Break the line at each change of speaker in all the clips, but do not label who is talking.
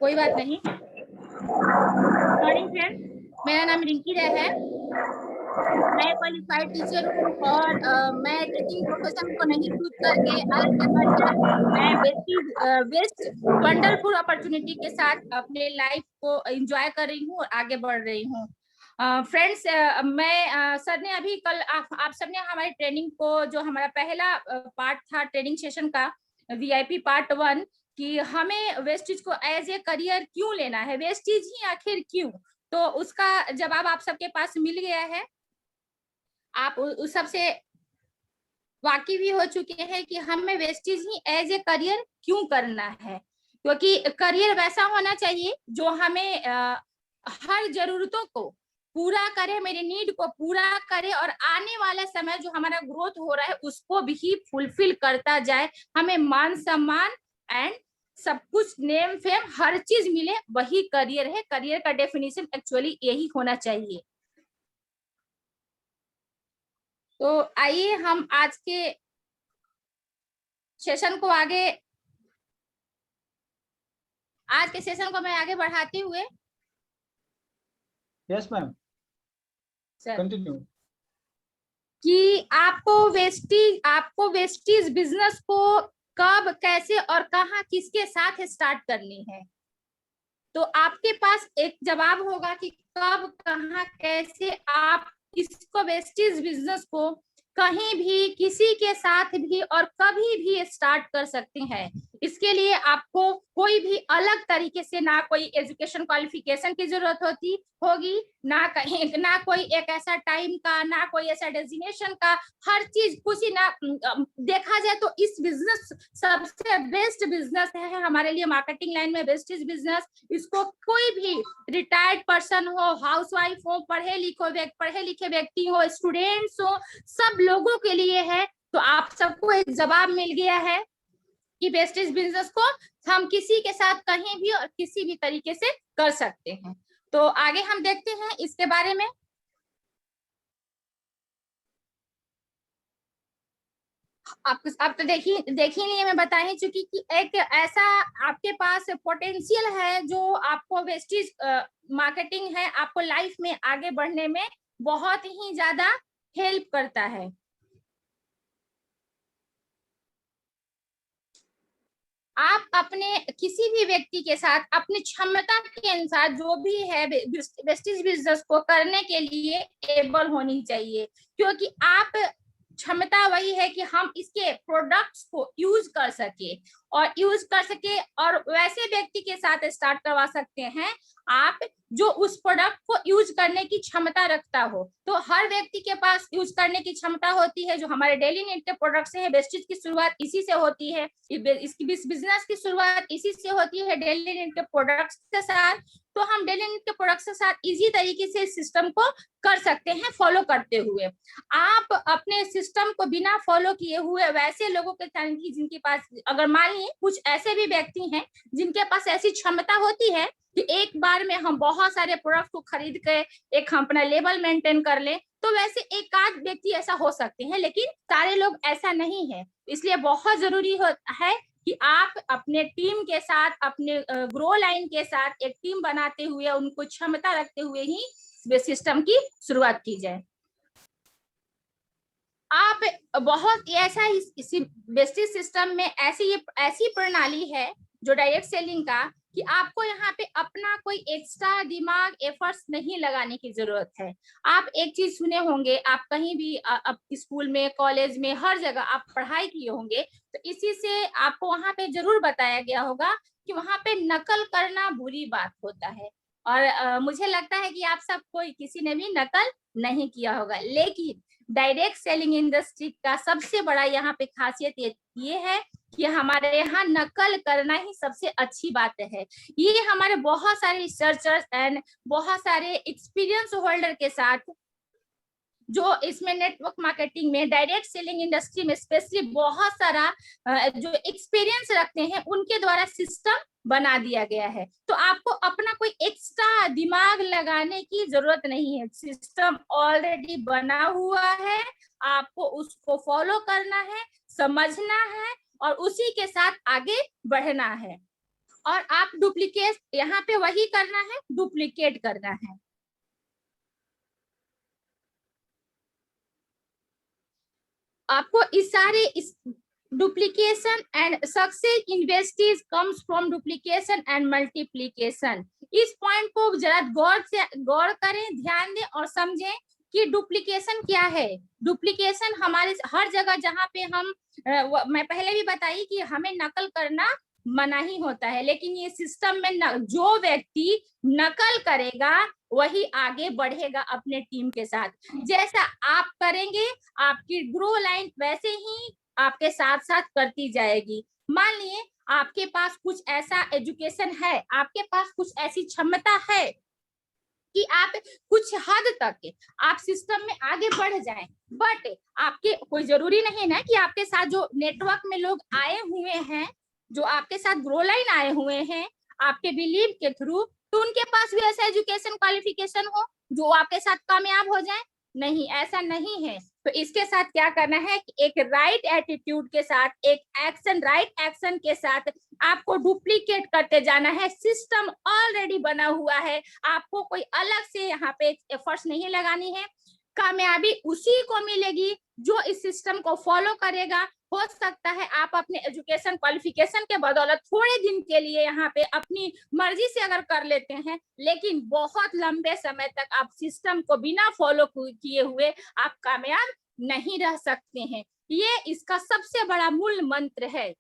कोई बात नहीं। मॉर्निंग फ्रेंड, मेरा नाम रिंकी राय है। मैं क्वालिफाइड टीचर हूँ और मैं टीचिंग प्रोफेशन को नहीं चूज करके मैं बेस्ट वंडरफुल अपॉर्चुनिटी के साथ अपने लाइफ को एंजॉय कर रही हूँ और आगे बढ़ रही हूँ। फ्रेंड्स, मैं सर ने अभी कल आप सबने हमारी ट्रेनिंग को, जो हमारा पहला पार्ट था ट्रेनिंग सेशन का, VIP पार्ट 1, कि हमें वेस्टेज को एज ए करियर क्यों लेना है, वेस्टेज ही आखिर क्यों, तो उसका जवाब आप सबके पास मिल गया है। आप उस सबसे वाकिफ भी हो चुके हैं कि हमें वेस्टेज ही एज ए करियर क्यों करना है, क्योंकि करियर वैसा होना चाहिए जो हमें हर जरूरतों को पूरा करे, मेरी नीड को पूरा करे और आने वाला समय जो हमारा ग्रोथ हो रहा है उसको भी फुलफिल करता जाए। हमें मान सम्मान एंड सब कुछ, नेम फेम, हर चीज मिले, वही करियर है। करियर का डेफिनेशन एक्चुअली यही होना चाहिए। तो आइए हम आज के सेशन को मैं आगे बढ़ाते हुए,
यस मैम, कंटिन्यू,
कि आपको वेस्टीज बिजनेस को कब, कैसे और कहां, किसके साथ स्टार्ट करनी है। तो आपके पास एक जवाब होगा कि कब, कहां, कैसे आप इसको वेस्टीज बिजनेस को कहीं भी, किसी के साथ भी और कभी भी स्टार्ट कर सकते हैं। इसके लिए आपको कोई भी अलग तरीके से, ना कोई एजुकेशन क्वालिफिकेशन की जरूरत होगी, ना कोई एक ऐसा टाइम का, ना कोई ऐसा डेजिग्नेशन का, हर चीज कुछ ही ना। देखा जाए तो इस बिजनेस सबसे बेस्ट बिजनेस है हमारे लिए, मार्केटिंग लाइन में बेस्टेज बिजनेस। इसको कोई भी रिटायर्ड पर्सन हो, हाउसवाइफ हो, पढ़े लिखे व्यक्ति हो, स्टूडेंट्स हो, सब लोगों के लिए है। तो आप सबको एक जवाब मिल गया है कि वेस्टेज बिजनेस को हम किसी के साथ कहीं भी और किसी भी तरीके से कर सकते हैं। तो आगे हम देखते हैं इसके बारे में। आप तो देखी नहीं, मैं बता ही चुकी कि एक ऐसा आपके पास पोटेंशियल है जो आपको वेस्टेज मार्केटिंग है, आपको लाइफ में आगे बढ़ने में बहुत ही ज्यादा हेल्प करता है। आप अपने किसी भी व्यक्ति के साथ अपनी क्षमता के अनुसार जो भी है वेस्टेज बिजनेस को करने के लिए एबल होनी चाहिए, क्योंकि आप क्षमता वही है कि हम इसके प्रोडक्ट्स को यूज कर सके और वैसे व्यक्ति के साथ स्टार्ट करवा सकते हैं आप जो उस प्रोडक्ट को यूज करने की क्षमता रखता हो। तो हर व्यक्ति के पास यूज करने की क्षमता होती है। जो हमारे डेली नीड के प्रोडक्ट्स है, वेस्टेज की शुरुआत इसी से होती है, इसकी बिजनेस की शुरुआत इसी से होती है, डेली नीड के प्रोडक्ट्स के साथ। तो हम डेली नीड के प्रोडक्ट्स के साथ इजी तरीके से सिस्टम को कर सकते हैं फॉलो करते हुए। आप अपने सिस्टम को बिना फॉलो किए हुए वैसे लोगों के साथ, जिनके पास, अगर मानिए कुछ ऐसे भी व्यक्ति हैं जिनके पास ऐसी क्षमता होती है कि एक बार में हम बहुत सारे प्रोडक्ट को खरीद के एक हम अपना लेवल मेंटेन कर ले, तो वैसे एक आध व्यक्ति ऐसा हो सकते हैं, लेकिन सारे लोग ऐसा नहीं है। इसलिए बहुत जरूरी है कि आप अपने टीम के साथ, अपने ग्रो लाइन के साथ एक टीम बनाते हुए, उनको क्षमता रखते हुए ही सिस्टम की शुरुआत की जाए। आप बहुत ऐसा बेस्टिज सिस्टम में ऐसी प्रणाली है जो डायरेक्ट सेलिंग का, कि आपको यहाँ पे अपना कोई एक्स्ट्रा दिमाग एफर्ट्स नहीं लगाने की जरूरत है। आप एक चीज सुने होंगे, आप कहीं भी स्कूल में, कॉलेज में, हर जगह आप पढ़ाई किए होंगे, तो इसी से आपको वहां पे जरूर बताया गया होगा कि वहां पे नकल करना बुरी बात होता है। और मुझे लगता है कि आप सब कोई किसी ने भी नकल नहीं किया होगा, लेकिन डायरेक्ट सेलिंग इंडस्ट्री का सबसे बड़ा यहाँ पे खासियत ये है कि हमारे यहाँ नकल करना ही सबसे अच्छी बात है। ये हमारे बहुत सारे रिसर्चर्स एंड बहुत सारे एक्सपीरियंस होल्डर के साथ, जो इसमें नेटवर्क मार्केटिंग में, डायरेक्ट सेलिंग इंडस्ट्री में स्पेशली बहुत सारा जो एक्सपीरियंस रखते हैं, उनके द्वारा सिस्टम बना दिया गया है। तो आपको अपना कोई एक्स्ट्रा दिमाग लगाने की जरूरत नहीं है, सिस्टम ऑलरेडी बना हुआ है। आपको उसको फॉलो करना है, समझना है और उसी के साथ आगे बढ़ना है। और आप डुप्लीकेट यहाँ पे वही करना है, डुप्लीकेट करना है। आपको इस सारे इस duplication and success investees comes from duplication and multiplication. इस पॉइंट को जरा गौर करें, ध्यान दें और समझें कि डुप्लीकेशन क्या है। डुप्लीकेशन हमारे हर जगह जहाँ पे हम मैं पहले भी बताई कि हमें नकल करना मना ही होता है, लेकिन ये सिस्टम में जो व्यक्ति नकल करेगा वही आगे बढ़ेगा अपने टीम के साथ। जैसा आप करेंगे आपकी ग्रो लाइन वैसे ही आपके साथ साथ करती जाएगी। मान लिए आपके पास कुछ ऐसा एजुकेशन है, आपके पास कुछ ऐसी क्षमता है कि आप कुछ हद तक आप सिस्टम में आगे बढ़ जाएं, बट आपके कोई जरूरी नहीं ना कि आपके साथ जो नेटवर्क में लोग आए हुए हैं, जो आपके साथ ग्रो लाइन आए हुए हैं आपके बिलीव के थ्रू, तो उनके पास भी ऐसा एजुकेशन क्वालिफिकेशन हो जो आपके साथ कामयाब हो जाए। नहीं, ऐसा नहीं है। तो इसके साथ क्या करना है कि एक राइट एटीट्यूड के साथ, एक एक्शन, राइट एक्शन के साथ आपको डुप्लीकेट करते जाना है। सिस्टम ऑलरेडी बना हुआ है, आपको कोई अलग से यहाँ पे एफर्ट्स नहीं लगानी है। कामयाबी उसी को मिलेगी जो इस सिस्टम को फॉलो करेगा। हो सकता है आप अपने एजुकेशन क्वालिफिकेशन के बदौलत थोड़े दिन के लिए यहाँ पे अपनी मर्जी से अगर कर लेते हैं, लेकिन बहुत लंबे समय तक आप सिस्टम को बिना फॉलो किए हुए आप कामयाब नहीं रह सकते हैं। ये इसका सबसे बड़ा मूल मंत्र है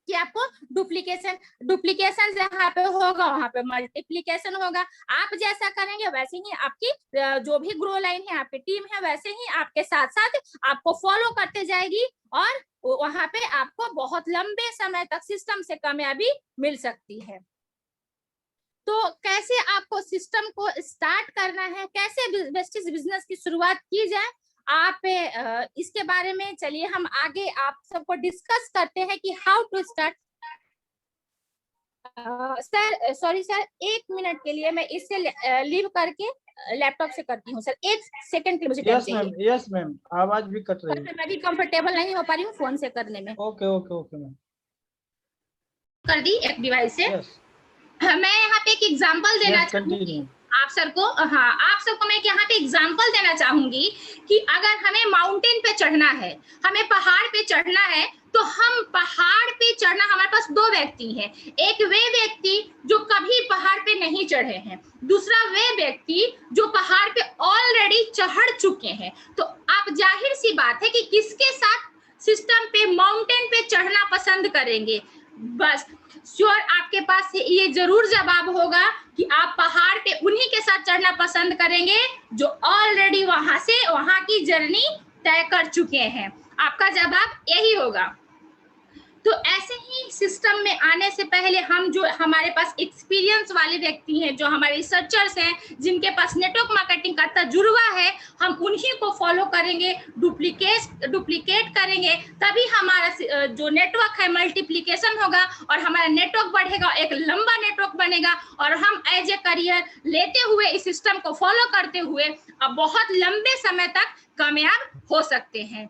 कि आपको डुप्लीकेशन जहाँ पे होगा वहां पे मल्टीप्लीकेशन होगा। आप जैसा करेंगे वैसे ही आपकी जो भी ग्रो लाइन है, आपकी टीम है, वैसे ही आपके साथ साथ आपको फॉलो करते जाएगी और वहां पे आपको बहुत लंबे समय तक सिस्टम से कामयाबी मिल सकती है। तो कैसे आपको सिस्टम को स्टार्ट करना है, कैसे वेस्टेज बिजनेस की शुरुआत की जाए, आप इसके बारे में चलिए हम आगे आप सबको डिस्कस करते हैं कि how to start. Sir sorry sir, 1 minute के लिए मैं इससे लीव करके लैपटॉप से करती हूँ सर। 1 सेकंड के लिए मुझे टाइम चाहिए।
यस मैम, आवाज भी कट रही है।
मैं भी कंफर्टेबल नहीं हो पा रही हूँ फोन से करने में।
ओके ओके ओके मैम,
कर दी एक डिवाइस से।
यस
मैं यहाँ पे एक एग्जांपल देना चाहूंगी आप सबको। हाँ, आप सबको मैं यहाँ पे एग्जांपल देना चाहूंगी कि अगर हमें माउंटेन पे चढ़ना है, हमें पहाड़ पे चढ़ना है, तो हम पहाड़ पे चढ़ना, हमारे पास 2 व्यक्ति हैं। एक वे व्यक्ति जो कभी पहाड़ पे नहीं चढ़े हैं, दूसरा वे व्यक्ति जो पहाड़ पे ऑलरेडी चढ़ चुके हैं। तो आप जाहिर सी बात है कि किसके साथ सिस्टम पे माउंटेन पे चढ़ना पसंद करेंगे। बस श्योर आपके पास ये जरूर जवाब होगा कि आप पहाड़ पे उन्हीं के साथ चढ़ना पसंद करेंगे जो ऑलरेडी वहां से वहां की जर्नी तय कर चुके हैं। आपका जवाब यही होगा। तो ऐसे ही सिस्टम में आने से पहले हम जो हमारे पास एक्सपीरियंस वाले व्यक्ति हैं, जो हमारे रिसर्चर्स हैं, जिनके पास नेटवर्क मार्केटिंग का तजुर्बा है, हम उन्हीं को फॉलो करेंगे, डुप्लीकेट करेंगे, तभी हमारा जो नेटवर्क है मल्टीप्लीकेशन होगा और हमारा नेटवर्क बढ़ेगा, एक लंबा नेटवर्क बनेगा और हम एज ए करियर लेते हुए इस सिस्टम को फॉलो करते हुए अब बहुत लंबे समय तक कामयाब हो सकते हैं।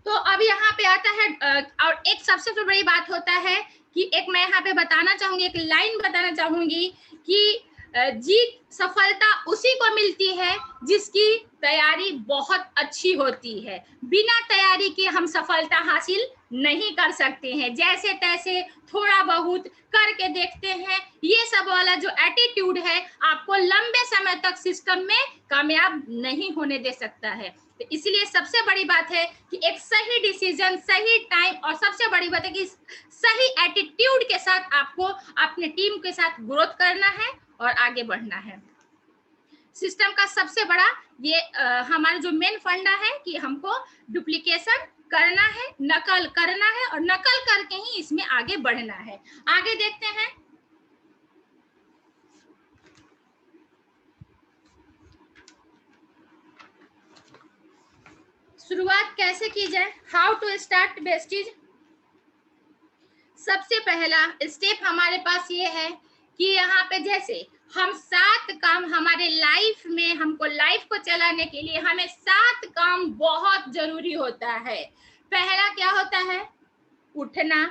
तो अब यहाँ पे आता है और एक सबसे बड़ी बात होता है कि एक मैं यहाँ पे बताना चाहूंगी, एक लाइन बताना चाहूंगी कि जीत सफलता उसी को मिलती है जिसकी तैयारी बहुत अच्छी होती है। बिना तैयारी के हम सफलता हासिल नहीं कर सकते हैं। जैसे तैसे थोड़ा बहुत करके देखते हैं, ये सब वाला जो एटीट्यूड है आपको लंबे समय तक सिस्टम में कामयाब नहीं होने दे सकता है। तो इसलिए सबसे बड़ी बात है कि एक सही डिसीजन, सही टाइम और सबसे बड़ी बात है कि सही एटीट्यूड के साथ आपको अपने टीम के साथ ग्रोथ करना है और आगे बढ़ना है। सिस्टम का सबसे बड़ा ये हमारा जो मेन फंडा है कि हमको डुप्लीकेशन करना है, नकल करना है और नकल करके ही इसमें आगे बढ़ना है। आगे देखते हैं। शुरुआत कैसे की जाए, हाउ टू स्टार्ट वेस्टेज। सबसे पहला स्टेप हमारे पास ये है कि यहाँ पे जैसे हम 7 काम हमारे लाइफ में, हमको लाइफ को चलाने के लिए हमें 7 काम बहुत जरूरी होता है। पहला क्या होता है? उठना,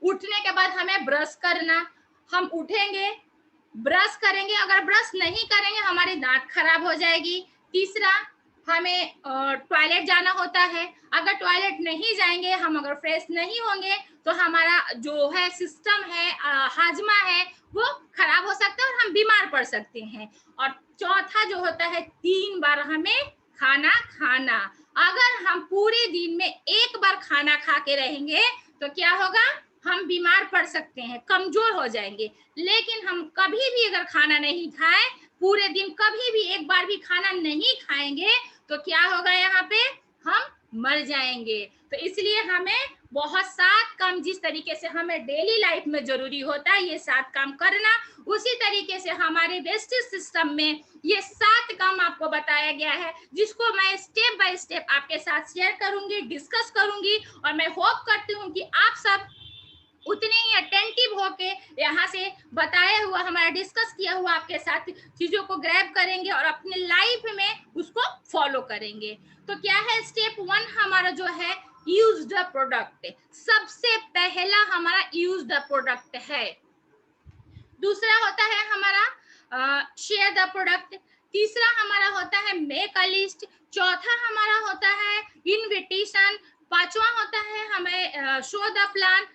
उठने के बाद हमें ब्रश करना, हम उठेंगे, ब्रश करेंगे, अगर ब्रश नहीं करेंगे हमारी दांत खराब हो जाएगी। तीसरा, हमें टॉयलेट जाना होता है, अगर टॉयलेट नहीं जाएंगे, हम अगर फ्रेश नहीं होंगे तो हमारा जो है सिस्टम है, हाजमा है, वो खराब हो सकता है और हम बीमार पड़ सकते हैं। और चौथा जो होता है, 3 बार हमें खाना खाना। अगर हम पूरे दिन में 1 बार खाना खा के रहेंगे तो क्या होगा, हम बीमार पड़ सकते हैं, कमजोर हो जाएंगे। लेकिन हम कभी भी अगर खाना नहीं खाए, पूरे दिन कभी भी 1 बार भी खाना नहीं खाएंगे तो क्या होगा, यहाँ पे हम मर जाएंगे। तो इसलिए हमें बहुत 7 काम जिस तरीके से हमें डेली लाइफ में जरूरी होता है ये 7 काम करना, उसी तरीके से हमारे वेस्टेज सिस्टम में ये 7 काम आपको बताया गया है, जिसको मैं स्टेप बाय स्टेप आपके साथ शेयर करूंगी, डिस्कस करूंगी। और मैं होप करती हूँ कि आप सब उतने ही अटेंटिव होके यहाँ से बताया हुआ, हमारा डिस्कस किया हुआ आपके साथ चीजों को ग्रैब करेंगे और अपने लाइफ में उसको फॉलो करेंगे। तो क्या है, स्टेप 1 हमारा जो है, यूज द प्रोडक्ट। सबसे पहला हमारा यूज द प्रोडक्ट है। दूसरा होता है हमारा शेयर द प्रोडक्ट। तीसरा हमारा होता है मेक अ लिस्ट। चौथा हमारा होता है इनविटेशन। पांचवा होता है हमें show the plan,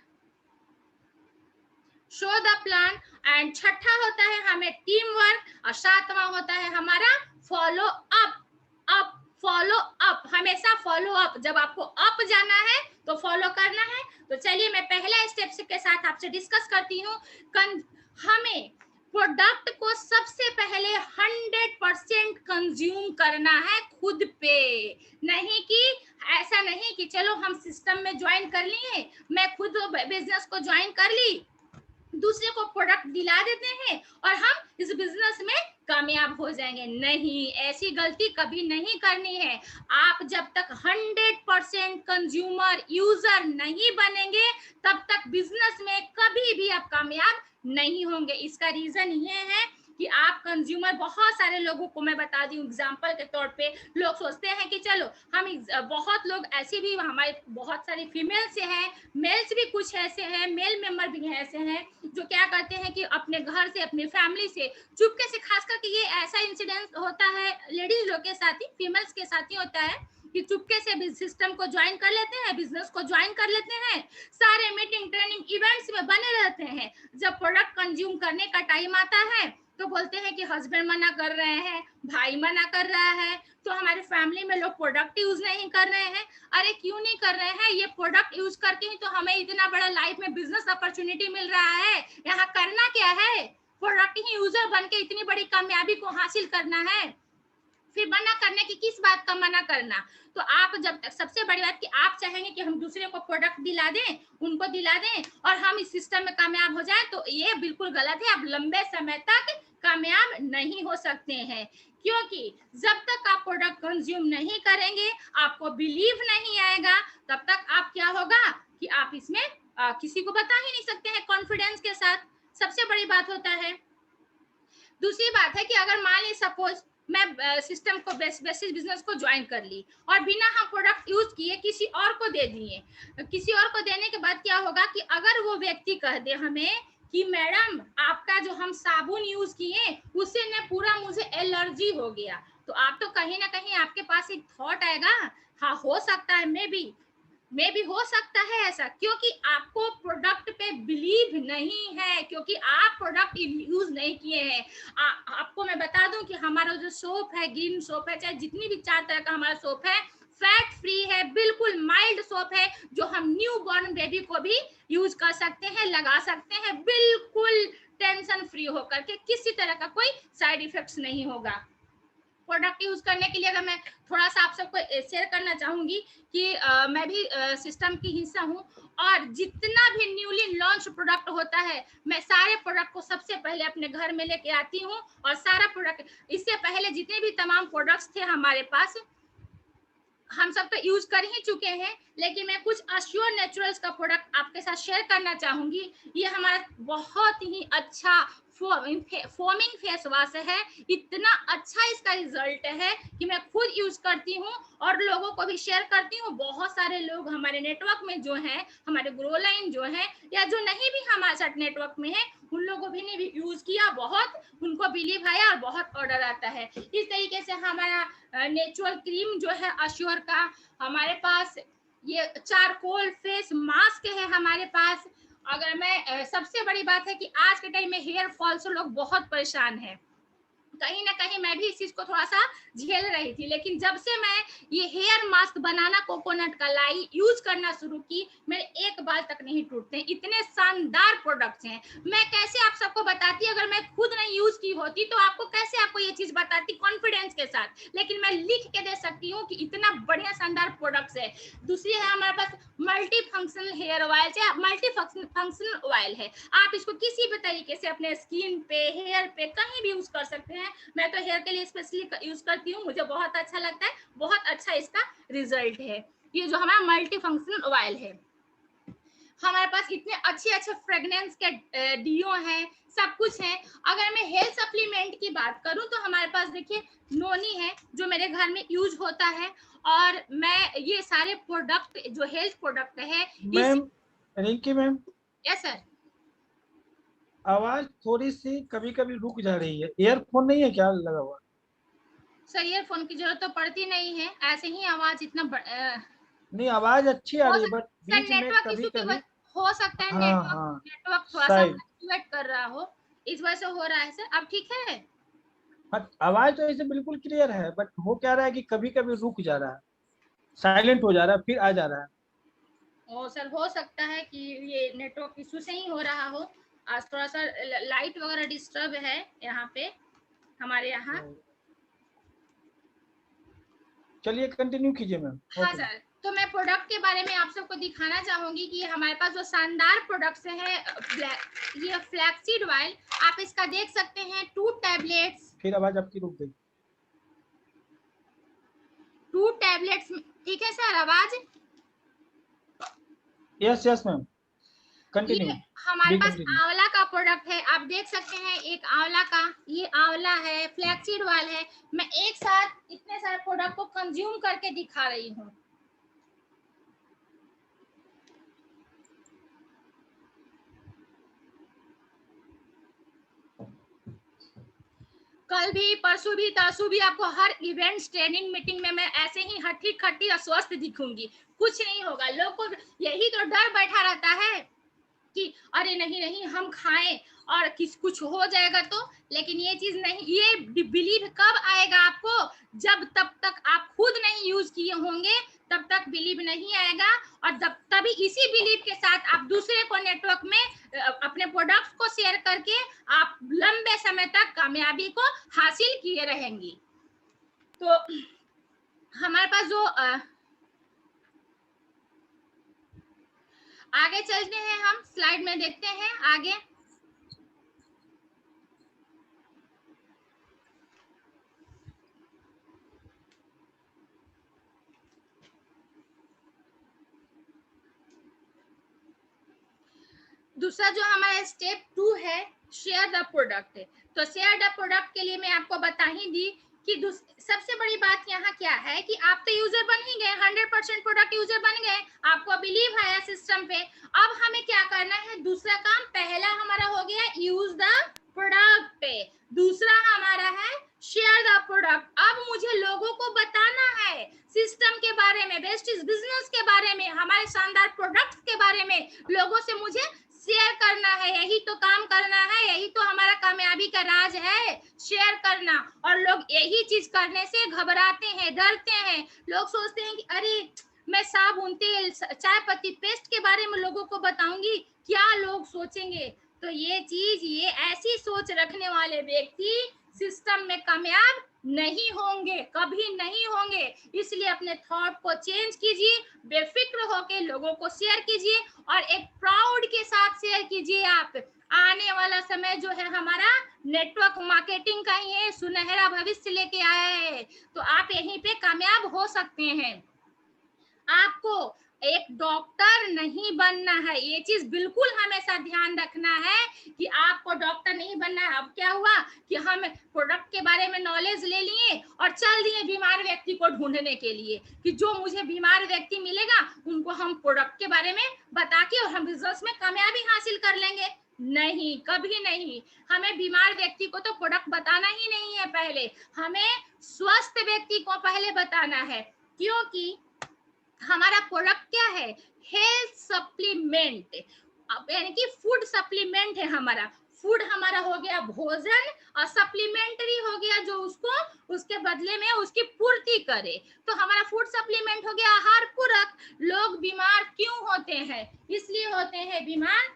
show the plan. And छठा होता है हमें टीम वर्क। और सातवां होता है हमारा follow up. Up, follow up, हमेशा फॉलो अप। जब आपको अप जाना है तो फॉलो करना है। तो चलिए मैं पहला स्टेप के साथ आपसे डिस्कस करती हूँ। हमें प्रोडक्ट को सबसे पहले 100% कंज्यूम करना है खुद पे। नहीं कि ऐसा नहीं कि चलो हम सिस्टम में ज्वाइन कर लिए, मैं खुद बिजनेस को ज्वाइन कर ली, दूसरे को प्रोडक्ट दिला देते हैं और हम इस बिजनेस में कामयाब हो जाएंगे। नहीं, ऐसी गलती कभी नहीं करनी है। आप जब तक 100% कंज्यूमर यूजर नहीं बनेंगे तब तक बिजनेस में कभी भी आप कामयाब नहीं होंगे। इसका रीजन ये है कि आप कंज्यूमर, बहुत सारे लोगों को मैं बता दी एग्जांपल के तौर पे, लोग सोचते हैं कि चलो हम, बहुत लोग ऐसे भी हमारे बहुत सारे फीमेल्स हैं, मेल्स भी कुछ ऐसे हैं, मेल मेंबर भी ऐसे हैं जो क्या करते हैं कि अपने घर से, अपनी फैमिली से चुपके से, खास करके ये ऐसा इंसिडेंट होता है लेडीज लोग के साथ ही, फीमेल्स के साथ ही होता है कि चुपके से सिस्टम को ज्वाइन कर लेते हैं, बिजनेस को ज्वाइन कर लेते हैं, सारे मीटिंग, ट्रेनिंग, इवेंट्स में बने रहते हैं। जब प्रोडक्ट कंज्यूम करने का टाइम आता है तो बोलते हैं कि हस्बैंड मना कर रहे हैं, भाई मना कर रहा है, तो हमारे फैमिली में लोग प्रोडक्ट यूज नहीं कर रहे हैं। अरे क्यों नहीं कर रहे हैं, ये प्रोडक्ट यूज करके ही तो हमें इतना बड़ा लाइफ में बिजनेस अपॉर्चुनिटी मिल रहा है। यहाँ करना क्या है, प्रोडक्ट ही यूजर बन के इतनी बड़ी कामयाबी को हासिल करना है। फिर मना करने की किस बात का मना करना। तो आप जब तक, सबसे बड़ी बात कि आप चाहेंगे कि हम दूसरे को प्रोडक्ट दिला दें, उनको दिला दें और हम इस सिस्टम में कामयाब हो जाएं, तो ये बिल्कुल गलत है। आप लंबे समय तक कामयाब नहीं हो सकते हैं, क्योंकि जब तक आप प्रोडक्ट कंज्यूम नहीं करेंगे, आपको बिलीव नहीं आएगा, तब तक आप क्या होगा कि आप इसमें किसी को बता ही नहीं सकते हैं कॉन्फिडेंस के साथ। सबसे बड़ी बात होता है। दूसरी बात है कि अगर मान ली सपोज मैं सिस्टम को बेसिस बिजनेस को ज्वाइन कर ली और बिना हम प्रोडक्ट यूज किए किसी और को दे दिए, किसी और को देने के बाद क्या होगा कि अगर वो व्यक्ति कह दे हमें कि मैडम आपका जो हम साबुन यूज किए उससे ने पूरा मुझे एलर्जी हो गया, तो आप तो कहीं ना कहीं आपके पास एक थॉट आएगा, हाँ हो सकता है मे भी हो सकता है ऐसा, क्योंकि आपको प्रोडक्ट पे बिलीव नहीं है, क्योंकि आप प्रोडक्ट यूज नहीं किए हैं। आपको मैं बता दूं कि हमारा जो सोप है, ग्रीन सोप है, चाहे जितनी भी 4 तरह का हमारा सोप है, फैट फ्री है, बिल्कुल माइल्ड सोप है, जो हम न्यू बॉर्न बेबी को भी यूज कर सकते हैं, लगा सकते हैं, बिल्कुल टेंशन फ्री होकर के, किसी तरह का कोई साइड इफेक्ट्स नहीं होगा। प्रोडक्ट यूज करने के लिए अगर मैं थोड़ा सा आप सबको शेयर करना चाहूंगी कि मैं भी सिस्टम की हिस्सा हूँ, और जितना भी न्यूली लॉन्च प्रोडक्ट होता है, मैं सारे प्रोडक्ट को सबसे पहले अपने घर में लेके आती हूँ, और सारा प्रोडक्ट, इससे पहले जितने भी तमाम प्रोडक्ट्स थे हमारे पास, हम सब तो यूज कर ही चुके हैं, लेकिन मैं कुछ अश्योर नेचुरल्स का प्रोडक्ट आपके साथ शेयर करना चाहूंगी। ये हमारा बहुत ही अच्छा फोमिंग फेस वॉश है, इतना अच्छा इसका रिजल्ट है कि मैं खुद यूज करती हूँ और लोगों को भी शेयर करती हूँ। बहुत सारे लोग हमारे नेटवर्क में जो हैं, हमारे ग्रो लाइन जो है या जो नहीं भी हमारे साथ नेटवर्क में है, उन लोगों भी ने भी यूज किया, बहुत उनको बिलीव आया और बहुत ऑर्डर आता है। इस तरीके से हमारा नेचुरल क्रीम जो है अश्योर का, हमारे पास ये चारकोल फेस मास्क है हमारे पास। अगर मैं सबसे बड़ी बात है कि आज के टाइम में हेयर फॉल से लोग बहुत परेशान हैं, कहीं ना कहीं मैं भी इस चीज को थोड़ा सा झेल रही थी, लेकिन जब से मैं ये हेयर मास्क बनाना कोकोनट का लाई यूज करना शुरू की, मेरे एक बाल तक नहीं टूटते। इतने शानदार प्रोडक्ट्स हैं, मैं कैसे आप सबको बताती, अगर मैं खुद नहीं यूज की होती तो आपको कैसे आपको ये चीज बताती कॉन्फिडेंस के साथ, लेकिन मैं लिख के दे सकती हूँ कि इतना बढ़िया शानदार प्रोडक्ट्स है। दूसरी है हमारे पास मल्टी फंक्शनल हेयर ऑयल है, मल्टी फंक्शनल ऑयल है, आप इसको किसी भी तरीके से अपने स्किन पे, हेयर पे कहीं भी यूज कर सकते हैं। मैं तो हेयर के लिए स्पेशली यूज करती हूँ, मुझे बहुत अच्छा लगता है, बहुत अच्छा इसका रिजल्ट है। ये जो हमारा मल्टी फंक्शनल ऑयल है, हमारे पास इतने अच्छे अच्छे फ्रेग्रेंस के डीओ हैं, सब कुछ है। अगर मैं हेल्थ सप्लीमेंट की बात करूं तो हमारे पास देखिए नोनी है जो मेरे घर में यूज होता है, और मैं ये सारे प्रोडक्ट जो हेल्थ प्रोडक्ट है।
Ma'am, Rinki ma'am,
yes sir.
आवाज थोड़ी सी कभी कभी रुक जा रही है, ईयरफोन नहीं है क्या लगा हुआ?
सर ईयरफोन की जरूरत तो पड़ती नहीं है, ऐसे ही आवाज इतना
नहीं, आवाज अच्छी आ
हो
रही है, बट
सकता है
बीच में
नेटवर्क
कभी
इशू की
कभी।
हो सकता है,
हाँ हाँ,
नेटवर्क थोड़ा सा
शायद।
फ्लक्चुएट कर रहा हो, इस वजह से हो रहा है सर। अब ठीक है?
बट आवाज तो ऐसे बिल्कुल क्लियर है, बट हो क्या रहा है कि कभी कभी रुक जा रहा है, साइलेंट हो जा रहा है, फिर आ जा रहा है।
ओ सर, हो सकता है कि ये नेटवर्क इशू से ही हो रहा हो। आज थोड़ा सा लाइट वगैरह डिस्टर्ब है यहाँ पे, हमारे यहाँ।
चलिए कंटिन्यू कीजिए मैम।
हाँ
ओके मैम।
सर, तो मैं प्रोडक्ट के बारे में आप सबको दिखाना चाहूंगी कि हमारे पास जो शानदार प्रोडक्ट्स है, ये फ्लैक्सीड ऑयल, आप इसका देख सकते हैं 2 टैबलेट्स।
फिर आवाज आपकी रुक गई।
2 टैबलेट्स, ठीक है सर आवाज?
यस यस मैम,
ये
कंटिन्यू।
हमारे
बी
पास
कंटिन्यू।
आंवला का प्रोडक्ट है, आप देख सकते हैं एक आंवला का, ये आंवला है, फ्लैक्सीड ऑयल है। मैं एक साथ इतने सारे प्रोडक्ट को कंज्यूम करके दिखा रही हूँ। कल भी, परसों भी, तरसों भी आपको हर इवेंट्स, ट्रेनिंग, मीटिंग में मैं ऐसे ही हट्टी खट्टी और स्वस्थ दिखूंगी। कुछ नहीं होगा, लोग को यही तो डर बैठा रहता है कि अरे नहीं नहीं हम खाएं और कुछ हो जाएगा तो, लेकिन ये चीज नहीं, ये बिलीव कब आएगा आपको, जब तब तक आप खुद नहीं यूज किए होंगे तब तक बिलीव नहीं आएगा, और जब तभी इसी बिलीव के साथ आप दूसरे को नेटवर्क में अपने प्रोडक्ट्स को शेयर करके आप लंबे समय तक कामयाबी को हासिल किए रहेंगी। तो हमारे पास जो आगे चलते हैं, हम स्लाइड में देखते हैं आगे। दूसरा जो हमारा स्टेप 2 है, शेयर द प्रोडक्ट है। तो शेयर द प्रोडक्ट के लिए मैं आपको बता ही दी कि सबसे बड़ी बात यहाँ क्या है कि आप तो यूजर बन ही गए, 100% प्रोडक्ट यूजर बन गए, आपको बिलीव आया सिस्टम पे। अब हमें क्या करना है, दूसरा काम, पहला हमारा हो गया यूज द प्रोडक्ट पे, दूसरा हमारा है शेयर द प्रोडक्ट। अब मुझे लोगों को बताना है सिस्टम के बारे में, वेस्टीज बिजनेस के बारे में, हमारे शानदार प्रोडक्ट्स के बारे में लोगों से मुझे शेयर करना है। यही तो काम करना है, यही तो हमारा कामयाबी का राज है, शेयर करना। और लोग यही चीज करने से घबराते हैं, डरते हैं। लोग सोचते हैं कि अरे मैं साबुन, तेल, चाय पत्ती, पेस्ट के बारे में लोगों को बताऊंगी, क्या लोग सोचेंगे। तो ये चीज, ये ऐसी सोच रखने वाले व्यक्ति सिस्टम में कामयाब नहीं होंगे, कभी नहीं होंगे। इसलिए अपने थॉट को चेंज कीजिए, बेफिक्र होकर लोगों को शेयर कीजिए और एक प्राउड के साथ शेयर कीजिए। आप आने वाला समय जो है हमारा नेटवर्क मार्केटिंग का ही है, सुनहरा भविष्य लेके आया है, तो आप यहीं पे कामयाब हो सकते हैं। आपको एक डॉक्टर नहीं बनना है, ये चीज बिल्कुल हमेशा ध्यान रखना है कि आपको डॉक्टर नहीं बनना है। अब क्या हुआ कि हम प्रोडक्ट के बारे में नॉलेज ले लिए और चल दिए बीमार व्यक्ति को ढूंढने के लिए कि जो मुझे बीमार व्यक्ति मिलेगा उनको हम प्रोडक्ट के बारे में बता के और हम बिजनेस में कामयाबी हासिल कर लेंगे। नहीं, कभी नहीं। हमें बीमार व्यक्ति को तो प्रोडक्ट बताना ही नहीं है, पहले हमें स्वस्थ व्यक्ति को पहले बताना है, क्योंकि हमारा प्रोडक्ट क्या है, हेल्थ सप्लीमेंट, यानी कि फूड सप्लीमेंट है हमारा। फूड हमारा हो गया भोजन और सप्लीमेंट्री हो गया जो उसको उसके बदले में उसकी पूर्ति करे। तो हमारा फूड सप्लीमेंट हो गया आहार पूरक। लोग बीमार क्यों होते हैं, इसलिए होते हैं बीमार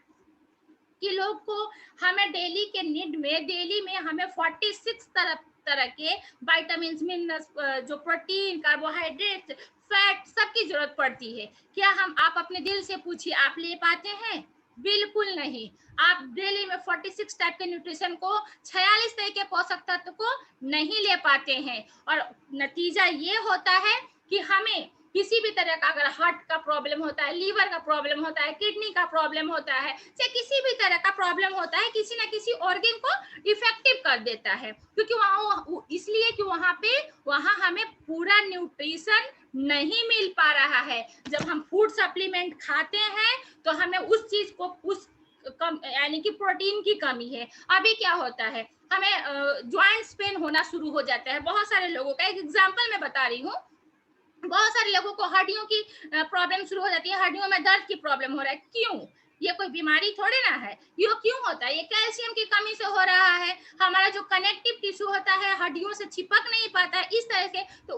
कि लोग को हमें डेली के नीड में, डेली में हमें 46 तरह के विटामिन, मिनरल्स, जो प्रोटीन, कार्बोहाइड्रेट, फैट, सबकी जरूरत पड़ती है। क्या आप अपने दिल से पूछिए, आप ले पाते हैं? बिल्कुल नहीं। आप डेली में 46 टाइप के न्यूट्रिशन को, 46 तरह के पोषक तत्व को नहीं ले पाते हैं, और नतीजा ये होता है कि हमें किसी भी तरह का, अगर हार्ट का प्रॉब्लम होता है, लीवर का प्रॉब्लम होता है, किडनी का प्रॉब्लम होता है, चाहे किसी भी तरह का प्रॉब्लम होता है, किसी ना किसी ऑर्गन को इफेक्टिव कर देता है, क्योंकि वहाँ, इसलिए कि वहाँ हमें पूरा न्यूट्रिशन नहीं मिल पा रहा है। जब हम फूड सप्लीमेंट खाते हैं तो हमें उस चीज को, उस यानी कि प्रोटीन की कमी है। अभी क्या होता है, हमें ज्वाइंट्स पेन होना शुरू हो जाता है बहुत सारे लोगों का। एक एग्जांपल मैं बता रही हूँ, बहुत सारे लोगों को हड्डियों की प्रॉब्लम शुरू हो जाती है, हड्डियों में दर्द की प्रॉब्लम हो रहा है। क्यों? ये कोई बीमारी थोड़े ना है। ये क्यों होता है? ये कैल्शियम की कमी से हो रहा है। हमारा जो कनेक्टिव टिश्यू होता है हड्डियों से चिपक नहीं पाता है इस तरह से, तो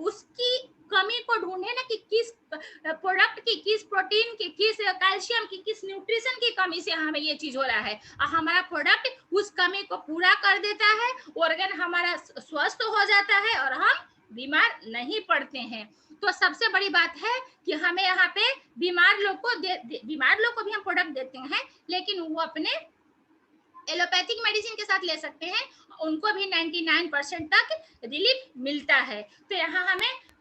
उसकी कमी को ढूंढे ना कि किस प्रोडक्ट की, किस प्रोटीन की, किस कैल्शियम की, किस न्यूट्रिशन की कमी से हमें ये चीज हो रहा है, और हमारा प्रोडक्ट उस कमी को पूरा कर देता है, ऑर्गन हमारा स्वस्थ हो जाता है और हम बीमार नहीं पड़ते हैं। तो सबसे बड़ी बात है कि हमें यहाँ पे बीमार लोग को भी हम प्रोडक्ट देते हैं, लेकिन वो अपने एलोपैथिक मेडिसिन के साथ ले सकते हैं, उनको भी 99% तक रिलीफ मिलता है। तो यहाँ